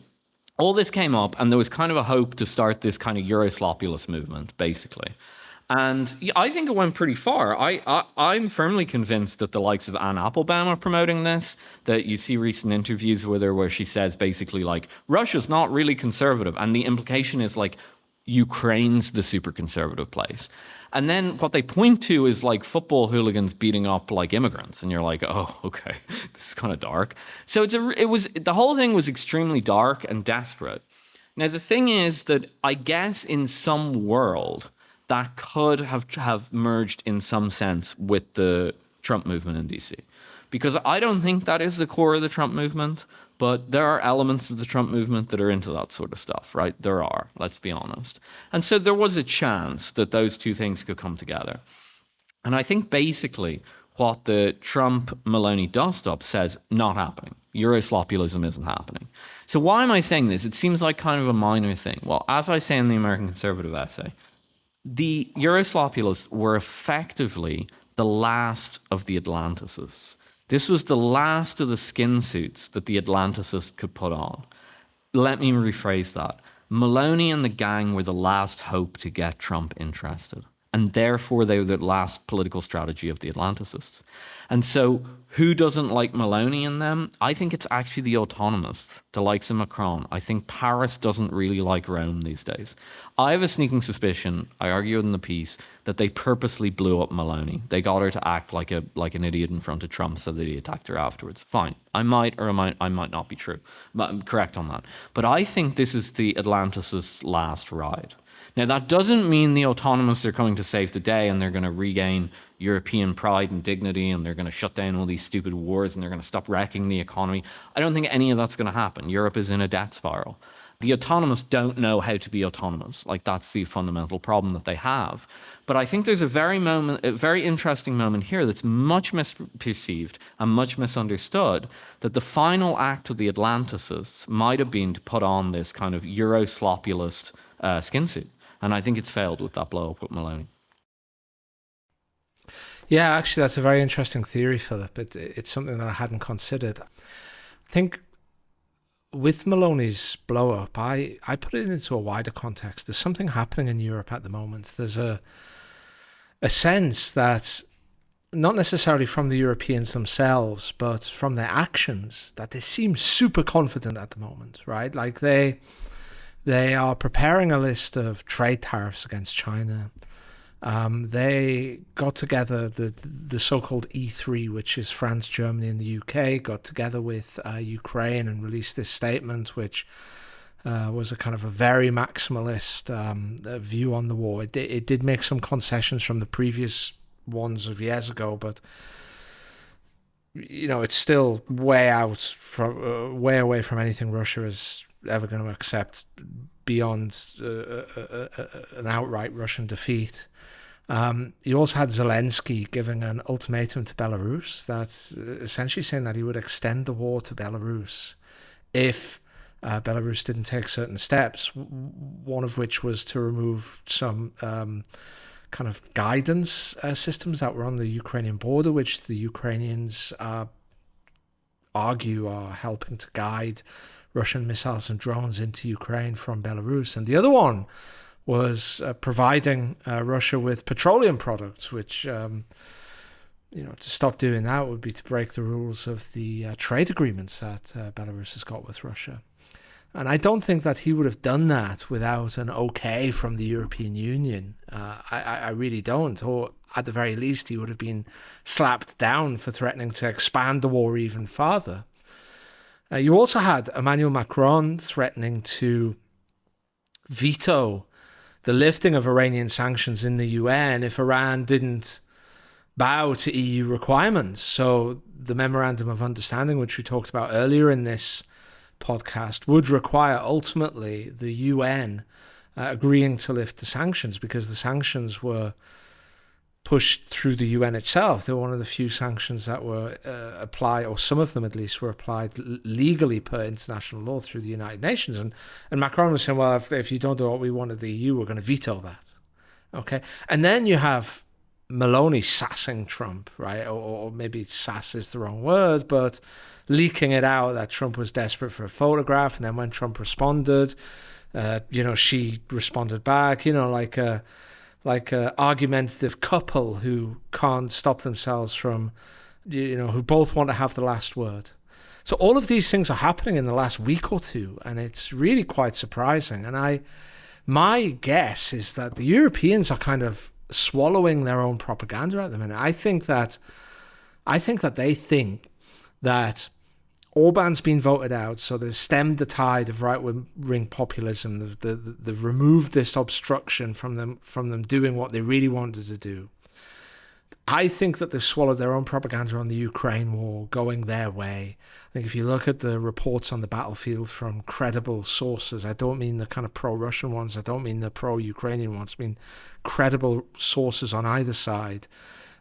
all this came up and there was kind of a hope to start this kind of Euroslopulists movement, basically. And I think it went pretty far. I'm firmly convinced that the likes of Anne Applebaum are promoting this, that you see recent interviews with her where she says basically like, Russia's not really conservative. And the implication is like, Ukraine's the super conservative place. And then what they point to is like football hooligans beating up like immigrants. And you're like, oh, okay, this is kind of dark. So the whole thing was extremely dark and desperate. Now, the thing is that I guess in some world, that could have merged in some sense with the Trump movement in DC. Because I don't think that is the core of the Trump movement, but there are elements of the Trump movement that are into that sort of stuff, right? There are, let's be honest. And so there was a chance that those two things could come together. And I think basically what the Trump-Meloni dust-up says, not happening. Euroslopulism isn't happening. So why am I saying this? It seems like kind of a minor thing. Well, as I say in the American Conservative essay, the Euroslopulists were effectively the last of the Atlanticists. This was the last of the skin suits that the Atlanticists could put on. Let me rephrase that. Meloni and the gang were the last hope to get Trump interested. And therefore, they were the last political strategy of the Atlanticists. And so, who doesn't like Meloni in them? I think it's actually the autonomists, the likes of Macron. I think Paris doesn't really like Rome these days. I have a sneaking suspicion, I argue in the piece, that they purposely blew up Meloni. They got her to act like an idiot in front of Trump so that he attacked her afterwards. Fine. I might not be true. But I'm correct on that. But I think this is the Atlanticists' last ride. Now, that doesn't mean the autonomists are coming to save the day and they're going to regain European pride and dignity and they're going to shut down all these stupid wars and they're going to stop wrecking the economy. I don't think any of that's going to happen. Europe is in a debt spiral. The autonomists don't know how to be autonomous. Like, that's the fundamental problem that they have. But I think there's a very interesting moment here that's much misperceived and much misunderstood, that the final act of the Atlanticists might have been to put on this kind of Euroslopulist skin suit. And I think it's failed with that blow up with Meloni. Yeah, actually, that's a very interesting theory, Philip. It's something that I hadn't considered. I think with Meloni's blow up, I put it into a wider context. There's something happening in Europe at the moment. There's a sense that, not necessarily from the Europeans themselves, but from their actions, that they seem super confident at the moment, right? Like they are preparing a list of trade tariffs against China. They got together, the so-called E3, which is France, Germany, and the UK, got together with Ukraine and released this statement, which was a kind of a very maximalist view on the war. It did make some concessions from the previous ones of years ago, but you know, it's still way away from anything Russia is ever going to accept beyond an outright Russian defeat. You also had Zelensky giving an ultimatum to Belarus, that essentially saying that he would extend the war to Belarus if Belarus didn't take certain steps, one of which was to remove some kind of guidance systems that were on the Ukrainian border, which the Ukrainians argue are helping to guide Russian missiles and drones into Ukraine from Belarus. And the other one was providing Russia with petroleum products, which, to stop doing that would be to break the rules of the trade agreements that Belarus has got with Russia. And I don't think that he would have done that without an okay from the European Union. I really don't. Or at the very least, he would have been slapped down for threatening to expand the war even further. You also had Emmanuel Macron threatening to veto the lifting of Iranian sanctions in the UN if Iran didn't bow to EU requirements. So the Memorandum of Understanding, which we talked about earlier in this podcast, would require ultimately the UN agreeing to lift the sanctions, because the sanctions were pushed through the UN itself. They were one of the few sanctions that were applied, or some of them at least, were applied legally per international law through the United Nations. And Macron was saying, well, if you don't do what we want at the EU, we're going to veto that. Okay. And then you have Meloni sassing Trump, right? Or maybe sass is the wrong word, but leaking it out that Trump was desperate for a photograph. And then when Trump responded, she responded back, like a argumentative couple who can't stop themselves from, who both want to have the last word. So all of these things are happening in the last week or two, and it's really quite surprising. And my guess is that the Europeans are kind of swallowing their own propaganda at the minute. I think that they think that Orban's been voted out, so they've stemmed the tide of right-wing populism. They've removed this obstruction from them doing what they really wanted to do. I think that they've swallowed their own propaganda on the Ukraine war going their way. I think if you look at the reports on the battlefield from credible sources, I don't mean the kind of pro-Russian ones, I don't mean the pro-Ukrainian ones, I mean credible sources on either side.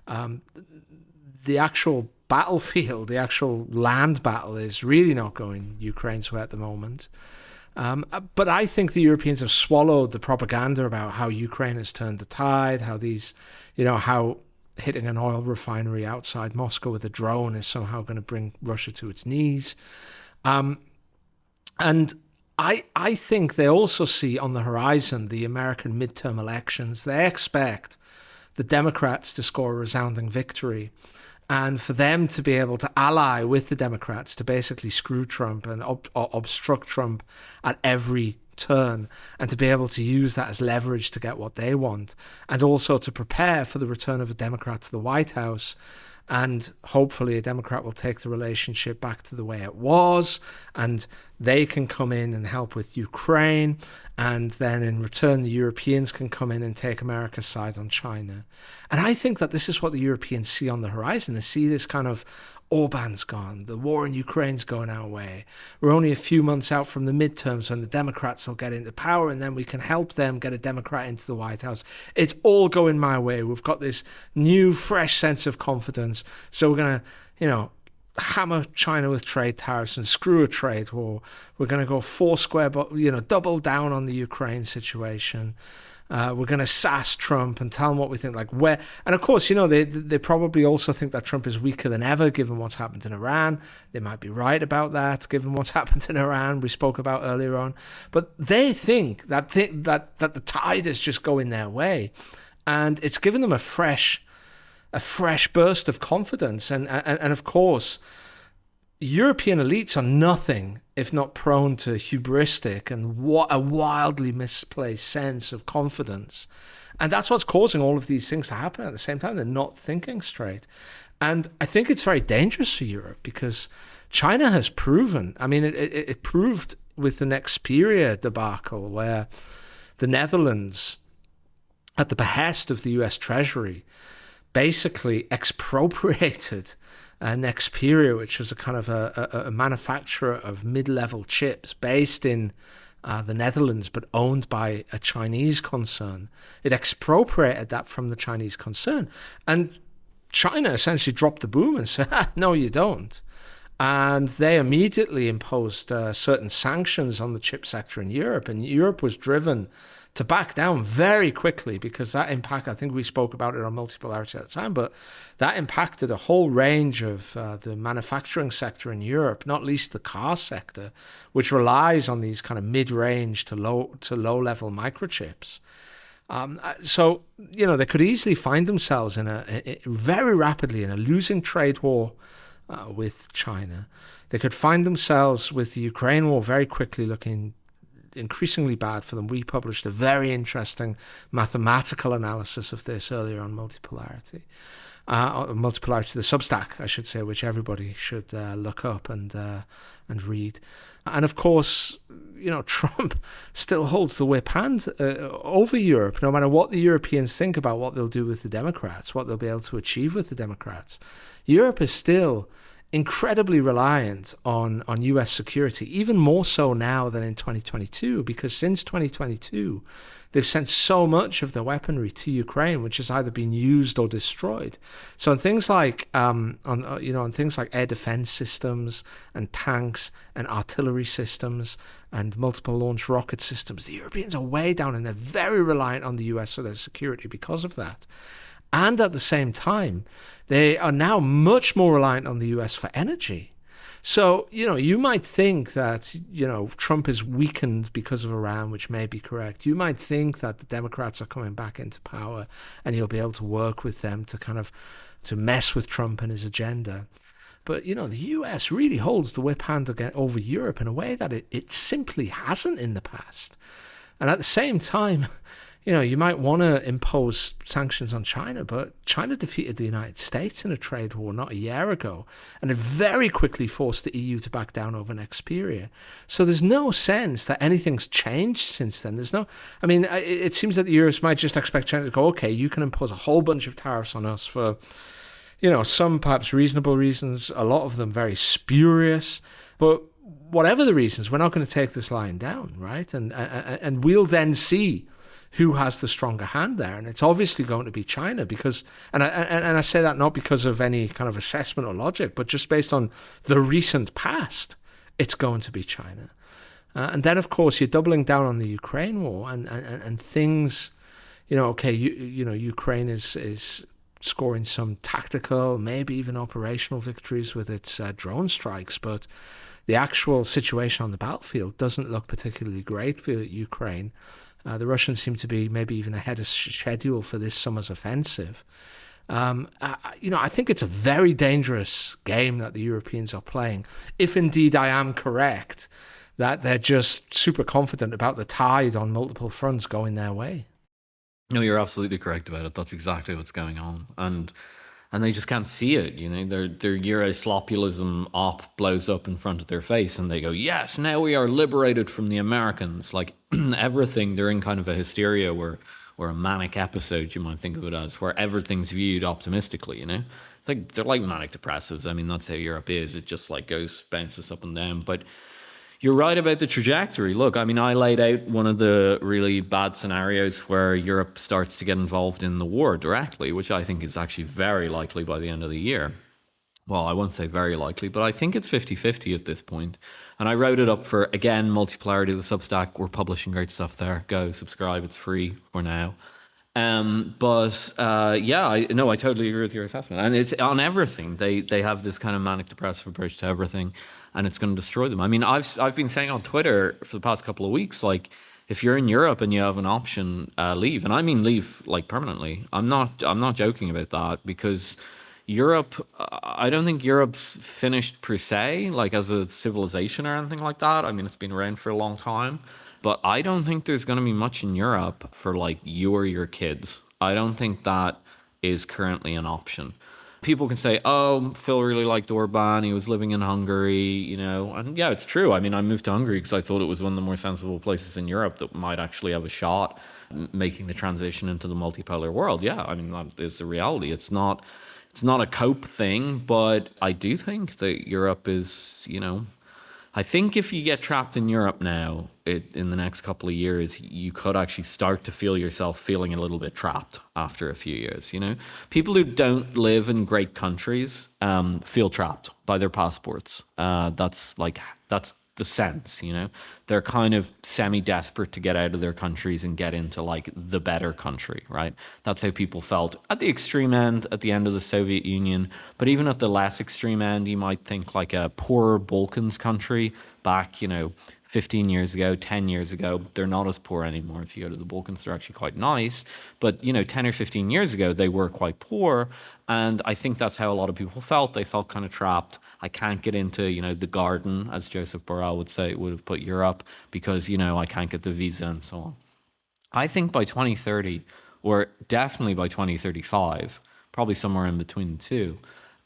The actual battlefield, the actual land battle is really not going Ukraine's way at the moment. But I think the Europeans have swallowed the propaganda about how Ukraine has turned the tide, how how hitting an oil refinery outside Moscow with a drone is somehow going to bring Russia to its knees. And I think they also see on the horizon the American midterm elections. They expect the Democrats to score a resounding victory, and for them to be able to ally with the Democrats to basically screw Trump and obstruct Trump at every turn, and to be able to use that as leverage to get what they want, and also to prepare for the return of a Democrat to the White House. And hopefully a Democrat will take the relationship back to the way it was, and they can come in and help with Ukraine, and then in return the Europeans can come in and take America's side on China. And I think that this is what the Europeans see on the horizon. They see this kind of Orban's gone, the war in Ukraine's going our way. We're only a few months out from the midterms when the Democrats will get into power, and then we can help them get a Democrat into the White House. It's all going my way. We've got this new, fresh sense of confidence. So we're going to, hammer China with trade tariffs and screw a trade war. We're going to go foursquare, but, double down on the Ukraine situation. We're going to sass Trump and tell him what we think, and of course, they probably also think that Trump is weaker than ever, given what's happened in Iran. They might be right about that, given what's happened in Iran, we spoke about earlier on. But they think that the tide is just going their way, and it's given them a fresh burst of confidence. And of course, European elites are nothing if not prone to hubristic and what a wildly misplaced sense of confidence. And that's what's causing all of these things to happen at the same time. They're not thinking straight. And I think it's very dangerous for Europe, because China has proven, it proved with the Nexperia debacle, where the Netherlands, at the behest of the US Treasury, basically expropriated Nexperia, which was a kind of a manufacturer of mid-level chips based in the Netherlands, but owned by a Chinese concern. It expropriated that from the Chinese concern. And China essentially dropped the boom and said, no, you don't. And they immediately imposed certain sanctions on the chip sector in Europe. And Europe was driven to back down very quickly, because that impact, I think we spoke about it on Multipolarity at the time, but that impacted a whole range of the manufacturing sector in Europe, not least the car sector, which relies on these kind of mid-range to low-level microchips. So, they could easily find themselves very rapidly in a losing trade war with China. They could find themselves with the Ukraine war very quickly looking increasingly bad for them. We published a very interesting mathematical analysis of this earlier on Multipolarity. Multipolarity, the Substack, I should say, which everybody should look up and read. And of course, Trump still holds the whip hand over Europe, no matter what the Europeans think about what they'll do with the Democrats, what they'll be able to achieve with the Democrats. Europe is still incredibly reliant on US security, even more so now than in 2022, because since 2022, they've sent so much of their weaponry to Ukraine, which has either been used or destroyed. So on things like on things like air defense systems and tanks and artillery systems and multiple launch rocket systems, the Europeans are way down and they're very reliant on the US for their security because of that. And at the same time, they are now much more reliant on the US for energy. So, you might think that, Trump is weakened because of Iran, which may be correct. You might think that the Democrats are coming back into power and you'll be able to work with them to mess with Trump and his agenda. But, the US really holds the whip hand again over Europe in a way that it simply hasn't in the past. And at the same time, you might want to impose sanctions on China, but China defeated the United States in a trade war not a year ago, and it very quickly forced the EU to back down over Xperia. So there's no sense that anything's changed since then. It seems that the Europeans might just expect China to go, okay, you can impose a whole bunch of tariffs on us for, some perhaps reasonable reasons, a lot of them very spurious, but whatever the reasons, we're not going to take this line down, right? And we'll then see who has the stronger hand there. And it's obviously going to be China because, and I say that not because of any kind of assessment or logic, but just based on the recent past, it's going to be China. And then, of course, you're doubling down on the Ukraine war and things, Ukraine is scoring some tactical, maybe even operational victories with its drone strikes, but the actual situation on the battlefield doesn't look particularly great for Ukraine. The Russians seem to be maybe even ahead of schedule for this summer's offensive. I think it's a very dangerous game that the Europeans are playing, if indeed I am correct that they're just super confident about the tide on multiple fronts going their way. No, you're absolutely correct about it. That's exactly what's going on. And they just can't see it, their Euroslopulism op blows up in front of their face and they go, yes, now we are liberated from the Americans. Like everything, they're in kind of a hysteria or a manic episode, you might think of it as, where everything's viewed optimistically, It's like, they're like manic depressives. I mean, that's how Europe is. It just like bounces up and down. But you're right about the trajectory. Look, I laid out one of the really bad scenarios where Europe starts to get involved in the war directly, which I think is actually very likely by the end of the year. Well, I won't say very likely, but I think it's 50-50 at this point. And I wrote it up for, again, Multipolarity, the Substack. We're publishing great stuff there. Go subscribe. It's free for now. I totally agree with your assessment. And it's on everything. They have this kind of manic depressive approach to everything, and it's going to destroy them. I've been saying on Twitter for the past couple of weeks, like, if you're in Europe and you have an option, leave. And I mean leave like permanently. I'm not joking about that, because Europe, I don't think Europe's finished per se, like as a civilization or anything like that. It's been around for a long time. But I don't think there's going to be much in Europe for like you or your kids. I don't think that is currently an option. People can say, oh, Phil really liked Orban. He was living in Hungary, And yeah, it's true. I moved to Hungary because I thought it was one of the more sensible places in Europe that might actually have a shot making the transition into the multipolar world. Yeah, that is the reality. It's not a cope thing, but I do think that Europe is, I think if you get trapped in Europe now, in the next couple of years, you could actually start to feel yourself feeling a little bit trapped after a few years, People who don't live in great countries feel trapped by their passports. That's the sense, you know. They're kind of semi-desperate to get out of their countries and get into like the better country, right? That's how people felt at the extreme end, at the end of the Soviet Union. But even at the less extreme end, you might think like a poorer Balkans country back, 15 years ago, 10 years ago. They're not as poor anymore. If you go to the Balkans, they're actually quite nice. But, 10 or 15 years ago, they were quite poor. And I think that's how a lot of people felt. They felt kind of trapped. I can't get into, the garden, as Joseph Borrell would have put Europe, because, I can't get the visa and so on. I think by 2030, or definitely by 2035, probably somewhere in between the two,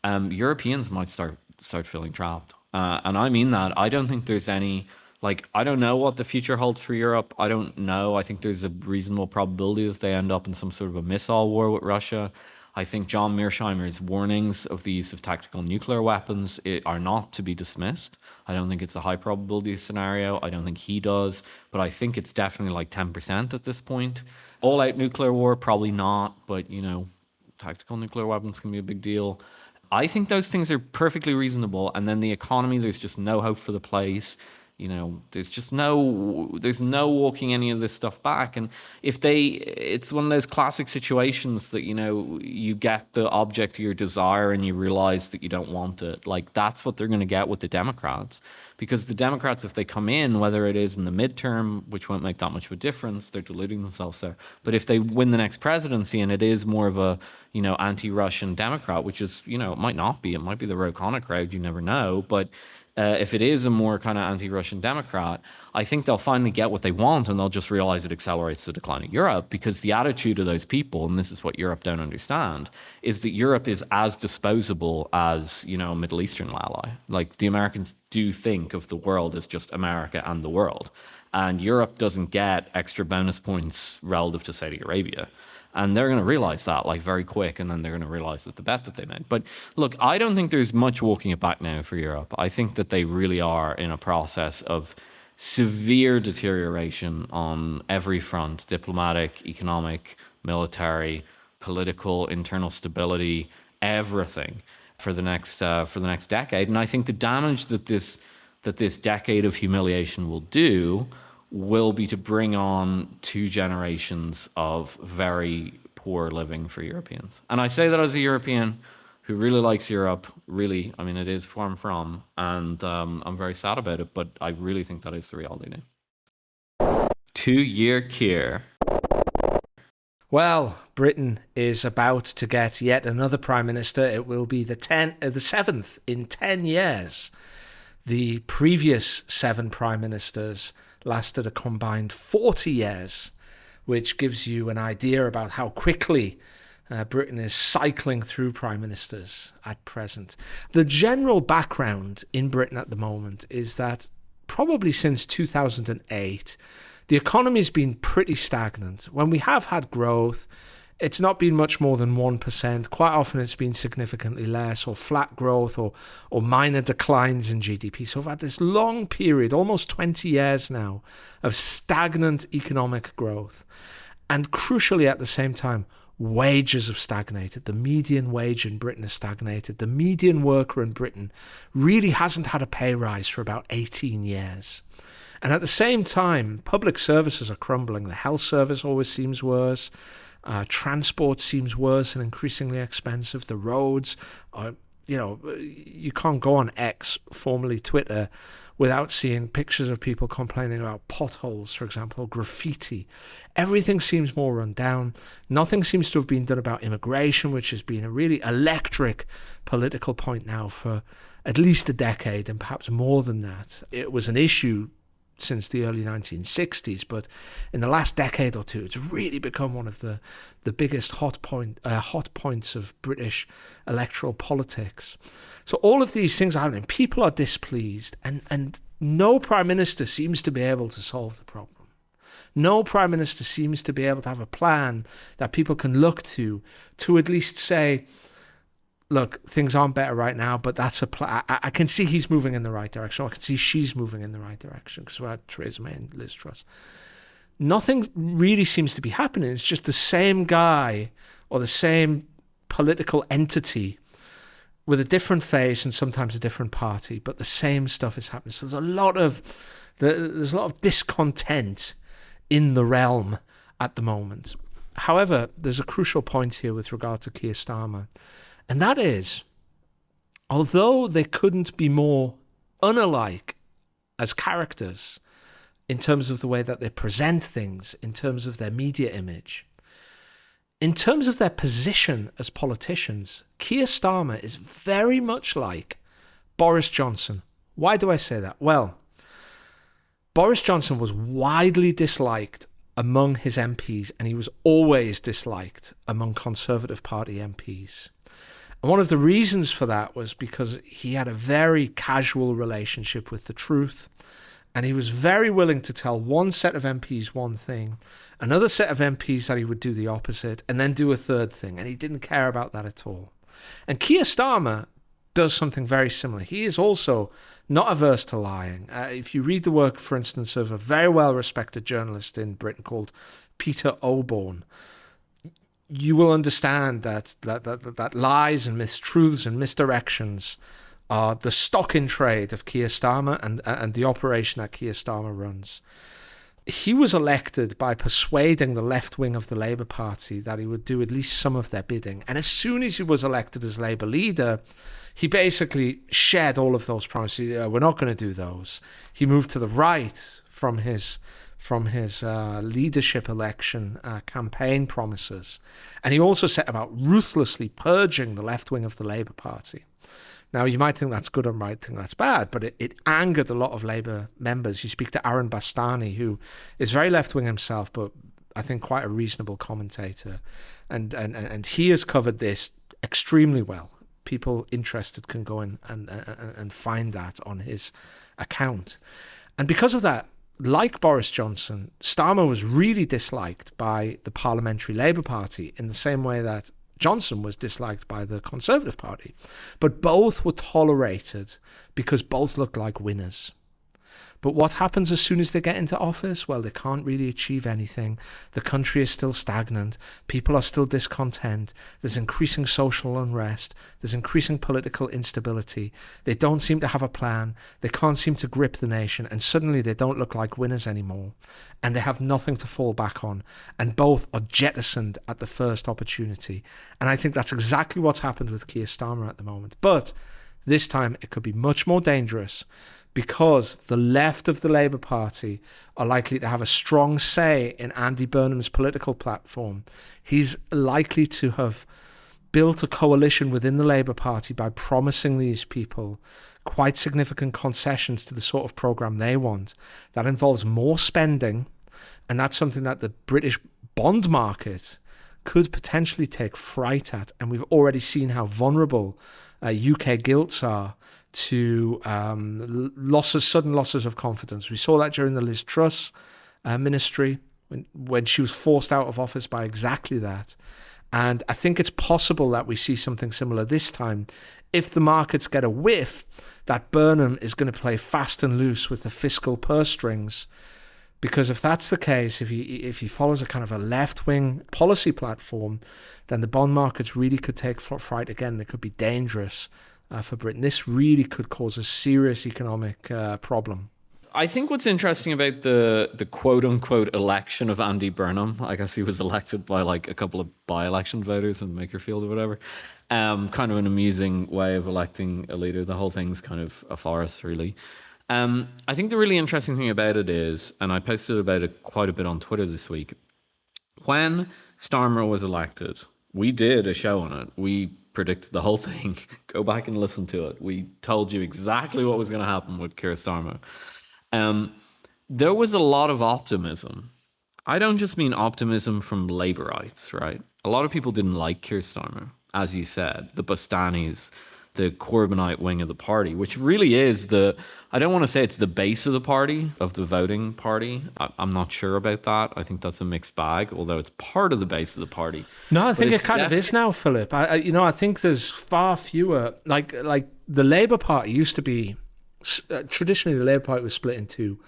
Europeans might start feeling trapped. And I mean that. I don't think there's any... I don't know what the future holds for Europe. I don't know. I think there's a reasonable probability that they end up in some sort of a missile war with Russia. I think John Mearsheimer's warnings of the use of tactical nuclear weapons are not to be dismissed. I don't think it's a high probability scenario. I don't think he does. But I think it's definitely like 10% at this point. All-out nuclear war, probably not. But, tactical nuclear weapons can be a big deal. I think those things are perfectly reasonable. And then the economy, there's just no hope for the place. There's no walking any of this stuff back. And it's one of those classic situations that, you get the object of your desire and you realize that you don't want it. Like, that's what they're going to get with the Democrats. Because the Democrats, if they come in, whether it is in the midterm, which won't make that much of a difference, they're deluding themselves there. But if they win the next presidency and it is more of a, anti-Russian Democrat, which is, it might not be. It might be the Ro Khanna crowd, you never know. But if it is a more kind of anti-Russian Democrat, I think they'll finally get what they want and they'll just realize it accelerates the decline of Europe, because the attitude of those people, and this is what Europe don't understand, is that Europe is as disposable as, a Middle Eastern ally. Like, the Americans do think of the world as just America and the world. And Europe doesn't get extra bonus points relative to Saudi Arabia. And they're going to realize that very quick, and then they're going to realize that the bet that they made. But look, I don't think there's much walking it back now for Europe. I think that they really are in a process of severe deterioration on every front: diplomatic, economic, military, political, internal stability, everything for the next decade. And I think the damage that this decade of humiliation will do will be to bring on 2 generations of very poor living for Europeans. And I say that as a European who really likes Europe, really. I mean, it is where I'm from, and I'm very sad about it, but I really think that is the reality now. To Year Keir. Well, Britain is about to get yet another Prime Minister. It will be the 7th in 10 years. The previous 7 Prime Ministers lasted a combined 40 years, which gives you an idea about how quickly Britain is cycling through prime ministers at present. The general background in Britain at the moment is that probably since 2008, the economy's been pretty stagnant. When we have had growth, it's not been much more than 1%. Quite often it's been significantly less, or flat growth, or minor declines in GDP. So we've had this long period, almost 20 years now, of stagnant economic growth. And crucially at the same time, wages have stagnated. The median wage in Britain has stagnated. The median worker in Britain really hasn't had a pay rise for about 18 years. And at the same time, public services are crumbling. The health service always seems worse. Transport seems worse and increasingly expensive. The roads are, you can't go on X, formerly Twitter, without seeing pictures of people complaining about potholes, for example, or graffiti. Everything seems more run down. Nothing seems to have been done about immigration, which has been a really electric political point now for at least a decade, and perhaps more than that. It was an issue since the early 1960s, but in the last decade or two, it's really become one of the biggest hot points of British electoral politics. So all of these things are happening. People are displeased, and no prime minister seems to be able to solve the problem. No prime minister seems to be able to have a plan that people can look to at least say, look, things aren't better right now, but that's a plan. I can see he's moving in the right direction. I can see she's moving in the right direction, because we had Theresa May and Liz Truss. Nothing really seems to be happening. It's just the same guy or the same political entity with a different face and sometimes a different party, but the same stuff is happening. So there's a lot of discontent in the realm at the moment. However, there's a crucial point here with regard to Keir Starmer, and that is, although they couldn't be more unalike as characters in terms of the way that they present things, in terms of their media image, in terms of their position as politicians, Keir Starmer is very much like Boris Johnson. Why do I say that? Well, Boris Johnson was widely disliked among his MPs, and he was always disliked among Conservative Party MPs. And one of the reasons for that was because he had a very casual relationship with the truth, and he was very willing to tell one set of MPs one thing, another set of MPs that he would do the opposite, and then do a third thing, and he didn't care about that at all. And Keir Starmer does something very similar. He is also not averse to lying. If you read the work, for instance, of a very well-respected journalist in Britain called Peter Oborne, you will understand that lies and mistruths and misdirections are the stock in trade of Keir Starmer and the operation that Keir Starmer runs. He was elected by persuading the left wing of the Labour Party that he would do at least some of their bidding. And as soon as he was elected as Labour leader, he basically shed all of those promises. We're not going to do those. He moved to the right from his leadership election campaign promises. And he also set about ruthlessly purging the left wing of the Labour Party. Now, you might think that's good or might think that's bad, but it angered a lot of Labour members. You speak to Aaron Bastani, who is very left-wing himself, but I think quite a reasonable commentator. And he has covered this extremely well. People interested can go in and find that on his account. And because of that, like Boris Johnson, Starmer was really disliked by the Parliamentary Labour Party in the same way that Johnson was disliked by the Conservative Party. But both were tolerated because both looked like winners. But what happens as soon as they get into office? Well, they can't really achieve anything. The country is still stagnant. People are still discontent. There's increasing social unrest. There's increasing political instability. They don't seem to have a plan. They can't seem to grip the nation. And suddenly they don't look like winners anymore. And they have nothing to fall back on. And both are jettisoned at the first opportunity. And I think that's exactly what's happened with Keir Starmer at the moment. But this time it could be much more dangerous, because the left of the Labour Party are likely to have a strong say in Andy Burnham's political platform. He's likely to have built a coalition within the Labour Party by promising these people quite significant concessions to the sort of programme they want. That involves more spending, and that's something that the British bond market could potentially take fright at. And we've already seen how vulnerable UK gilts are to sudden losses of confidence. We saw that during the Liz Truss ministry when she was forced out of office by exactly that. And I think it's possible that we see something similar this time if the markets get a whiff that Burnham is going to play fast and loose with the fiscal purse strings. Because if that's the case, if he follows a kind of a left-wing policy platform, then the bond markets really could take fright again. It could be dangerous for Britain. This really could cause a serious economic problem. I think what's interesting about the quote-unquote election of Andy Burnham, I guess he was elected by like a couple of by-election voters in Makerfield or whatever, kind of an amusing way of electing a leader. The whole thing's kind of a farce, really. I think the really interesting thing about it is, and I posted about it quite a bit on Twitter this week, when Starmer was elected, we did a show on it. We predicted the whole thing. Go back and listen to it. We told you exactly what was going to happen with Keir Starmer. There was a lot of optimism. I don't just mean optimism from Labourites, right? A lot of people didn't like Keir Starmer, as you said, the Bastanis, the Corbynite wing of the party, which really is I don't want to say it's the base of the party, of the voting party. I'm not sure about that. I think that's a mixed bag, although it's part of the base of the party. No, I think it kind of is now, Philip. I think there's far fewer, like the Labour Party used to be, traditionally the Labour Party was split in two.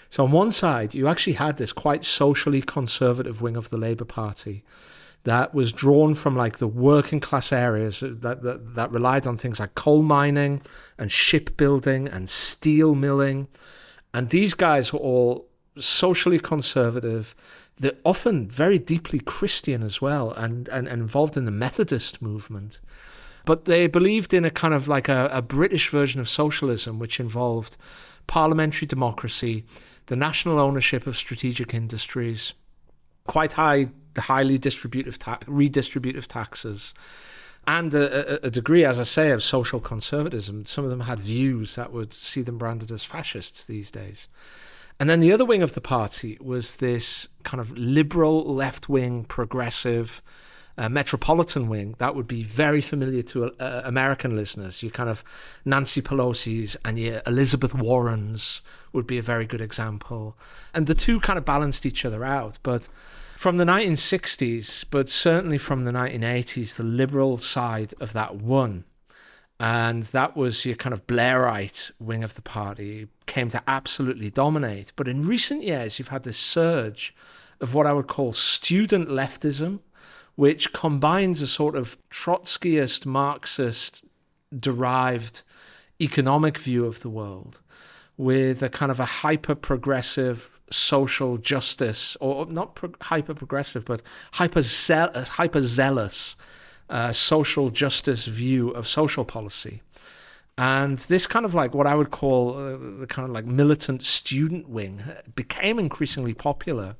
So on one side, you actually had this quite socially conservative wing of the Labour Party that was drawn from like the working class areas that relied on things like coal mining and shipbuilding and steel milling. And these guys were all socially conservative. They're often very deeply Christian as well, and involved in the Methodist movement. But they believed in a kind of like a British version of socialism, which involved parliamentary democracy, the national ownership of strategic industries, quite highly redistributive taxes, and a degree, as I say, of social conservatism. Some of them had views that would see them branded as fascists these days. And then the other wing of the party was this kind of liberal, left-wing, progressive, metropolitan wing that would be very familiar to American listeners. Your kind of Nancy Pelosi's and your Elizabeth Warren's would be a very good example. And the two kind of balanced each other out. But from the 1960s, but certainly from the 1980s, the liberal side of that won. And that was your kind of Blairite wing of the party, came to absolutely dominate. But in recent years, you've had this surge of what I would call student leftism, which combines a sort of Trotskyist, Marxist-derived economic view of the world with a kind of a hyper-progressive social justice, or not hyper-progressive, but hyper-zealous social justice view of social policy. And this kind of like what I would call the kind of like militant student wing became increasingly popular.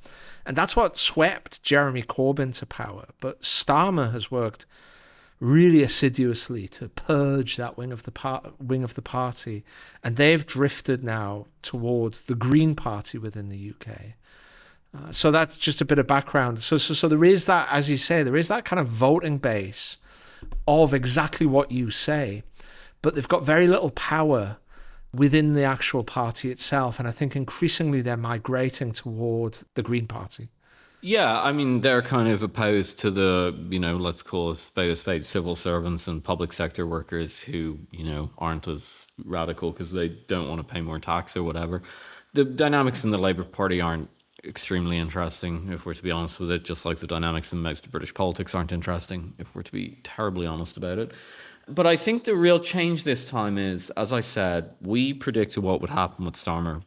And that's what swept Jeremy Corbyn to power. But Starmer has worked really assiduously to purge that wing of the party. And they've drifted now towards the Green Party within the UK. So that's just a bit of background. So there is that, as you say, there is that kind of voting base of exactly what you say, but they've got very little power within the actual party itself. And I think increasingly they're migrating towards the Green Party. Yeah, I mean, they're kind of opposed to the, let's call a spade civil servants and public sector workers who, aren't as radical because they don't want to pay more tax or whatever. The dynamics in the Labour Party aren't extremely interesting, if we're to be honest with it, just like the dynamics in most British politics aren't interesting, if we're to be terribly honest about it. But I think the real change this time is, as I said, we predicted what would happen with Starmer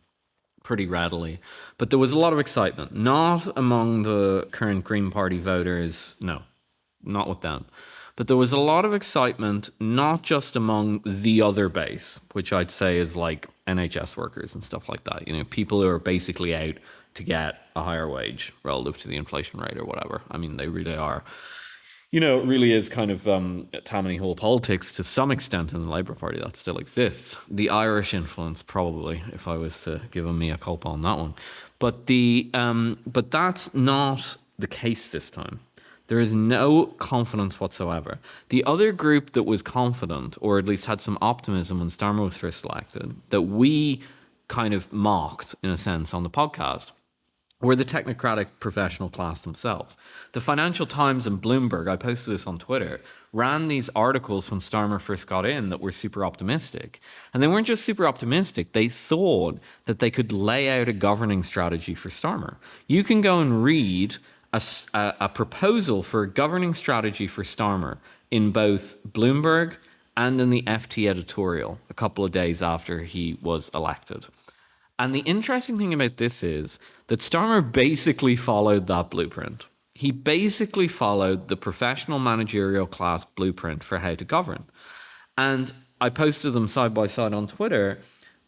pretty readily, but there was a lot of excitement, not among the current Green Party voters, no, not with them. But there was a lot of excitement, not just among the other base, which I'd say is like NHS workers and stuff like that, people who are basically out to get a higher wage relative to the inflation rate or whatever. I mean, they really are. It really is kind of Tammany Hall politics to some extent in the Labour Party that still exists. The Irish influence, probably, if I was to give a mea culpa on that one. But but that's not the case this time. There is no confidence whatsoever. The other group that was confident, or at least had some optimism when Starmer was first elected, that we kind of mocked, in a sense, on the podcast, were the technocratic professional class themselves. The Financial Times and Bloomberg, I posted this on Twitter, ran these articles when Starmer first got in that were super optimistic. And they weren't just super optimistic, they thought that they could lay out a governing strategy for Starmer. You can go and read a proposal for a governing strategy for Starmer in both Bloomberg and in the FT editorial a couple of days after he was elected. And the interesting thing about this is that Starmer basically followed that blueprint. He basically followed the professional managerial class blueprint for how to govern. And I posted them side by side on Twitter.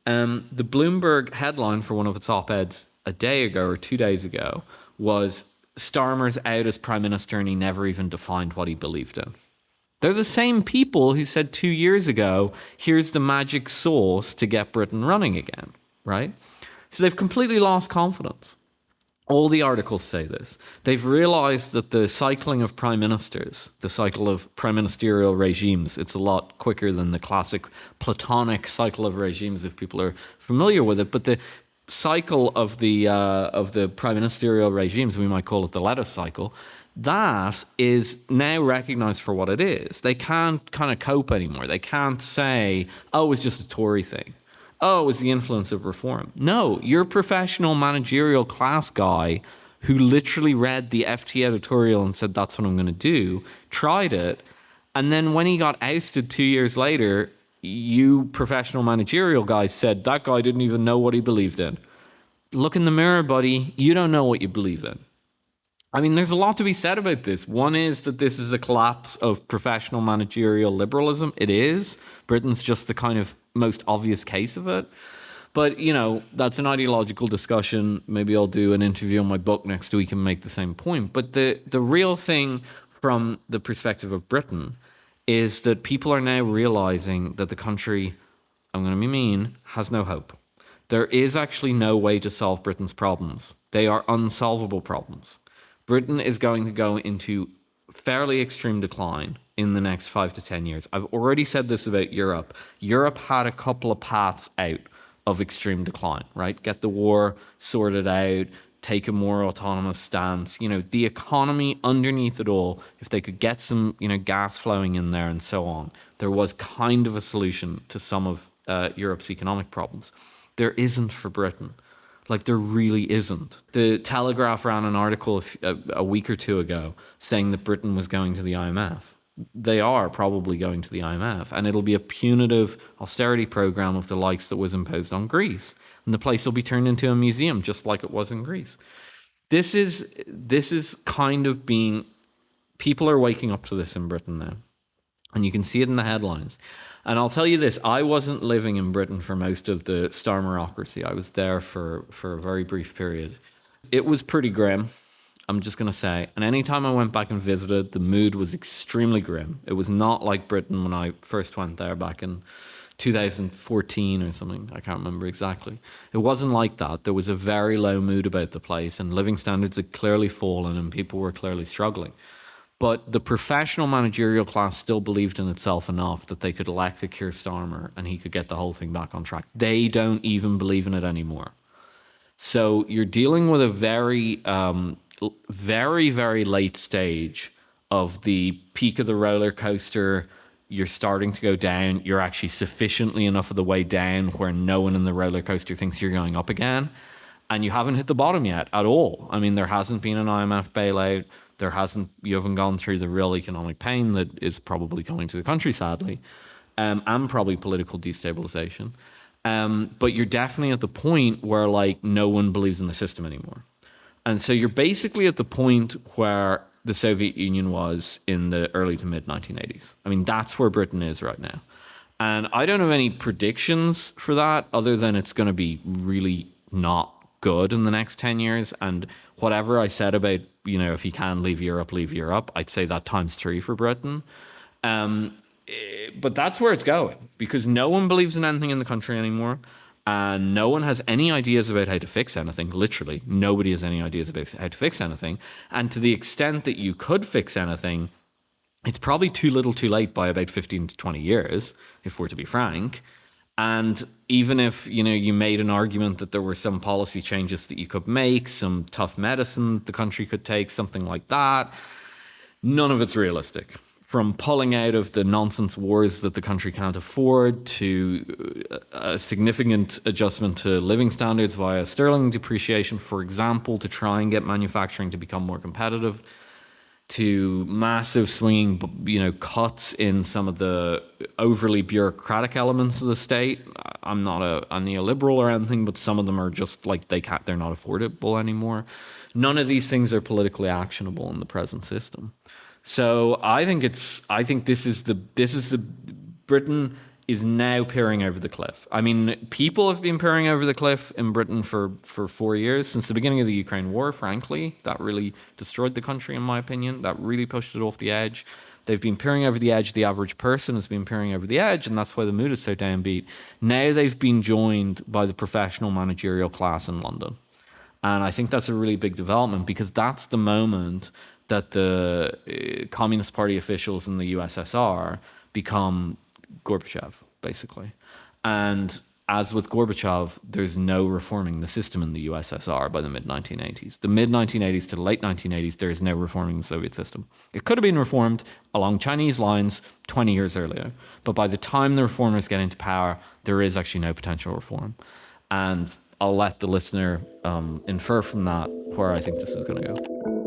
The Bloomberg headline for one of its op-eds a day ago or 2 days ago was Starmer's out as Prime Minister and he never even defined what he believed in. They're the same people who said 2 years ago, here's the magic sauce to get Britain running again. Right? So they've completely lost confidence. All the articles say this. They've realized that the cycling of prime ministers, the cycle of prime ministerial regimes, it's a lot quicker than the classic Platonic cycle of regimes, if people are familiar with it. But the cycle of the prime ministerial regimes, we might call it the lettuce cycle, that is now recognized for what it is. They can't kind of cope anymore. They can't say, oh, it was just a Tory thing. Oh, it was the influence of reform. No, your professional managerial class guy who literally read the FT editorial and said, that's what I'm going to do, tried it. And then when he got ousted 2 years later, you professional managerial guys said, that guy didn't even know what he believed in. Look in the mirror, buddy. You don't know what you believe in. I mean, there's a lot to be said about this. One is that this is a collapse of professional managerial liberalism. It is. Britain's just the kind of most obvious case of it. But, you know, that's an ideological discussion. Maybe I'll do an interview on my book next week and make the same point. But the real thing from the perspective of Britain is that people are now realizing that the country, I'm going to be mean, has no hope. There is actually no way to solve Britain's problems. They are unsolvable problems. Britain is going to go into fairly extreme decline in the next 5 to 10 years. I've already said this about Europe. Europe had a couple of paths out of extreme decline, right? Get the war sorted out, take a more autonomous stance. You know, the economy underneath it all, if they could get some, you know, gas flowing in there and so on, there was kind of a solution to some of Europe's economic problems. There isn't for Britain. Like, there really isn't. The Telegraph ran an article a week or two ago saying that Britain was going to the IMF. They are probably going to the IMF, and it'll be a punitive austerity program of the likes that was imposed on Greece. And the place will be turned into a museum, just like it was in Greece. This is kind of being... People are waking up to this in Britain now. And you can see it in the headlines. And I'll tell you this, I wasn't living in Britain for most of the Starmerocracy. I was there for a very brief period. It was pretty grim, I'm just going to say. And anytime I went back and visited, the mood was extremely grim. It was not like Britain when I first went there back in 2014 or something. I can't remember exactly. It wasn't like that. There was a very low mood about the place, and living standards had clearly fallen and people were clearly struggling. But the professional managerial class still believed in itself enough that they could elect a Keir Starmer and he could get the whole thing back on track. They don't even believe in it anymore. So you're dealing with a very, very late stage of the peak of the roller coaster. You're starting to go down. You're actually sufficiently enough of the way down where no one in the roller coaster thinks you're going up again. And you haven't hit the bottom yet at all. I mean, there hasn't been an IMF bailout. You haven't gone through the real economic pain that is probably coming to the country, sadly, and probably political destabilization. But you're definitely at the point where, like, no one believes in the system anymore. And so you're basically at the point where the Soviet Union was in the early to mid 1980s. I mean, that's where Britain is right now. And I don't have any predictions for that other than it's going to be really not good in the next 10 years. And whatever I said about, you know, if you can leave Europe, I'd say that times 3 for Britain. But that's where it's going, because no one believes in anything in the country anymore. And no one has any ideas about how to fix anything. Literally, nobody has any ideas about how to fix anything. And to the extent that you could fix anything, it's probably too little too late by about 15 to 20 years, if we're to be frank. And even if, you know, you made an argument that there were some policy changes that you could make, some tough medicine the country could take, something like that, none of it's realistic. From pulling out of the nonsense wars that the country can't afford to a significant adjustment to living standards via sterling depreciation, for example, to try and get manufacturing to become more competitive, to massive swinging, you know, cuts in some of the overly bureaucratic elements of the state. I'm not a neoliberal or anything, but some of them are just like they're not affordable anymore. None of these things are politically actionable in the present system. So I think this is the Britain is now peering over the cliff. I mean, people have been peering over the cliff in Britain for 4 years, since the beginning of the Ukraine war, frankly. That really destroyed the country, in my opinion. That really pushed it off the edge. They've been peering over the edge. The average person has been peering over the edge, and that's why the mood is so downbeat. Now they've been joined by the professional managerial class in London. And I think that's a really big development, because that's the moment that the Communist Party officials in the USSR become Gorbachev, basically. And as with Gorbachev, there's no reforming the system in the USSR by the mid-1980s. The mid-1980s to the late 1980s, there is no reforming the Soviet system. It could have been reformed along Chinese lines 20 years earlier, but by the time the reformers get into power, there is actually no potential reform. And I'll let the listener infer from that where I think this is going to go.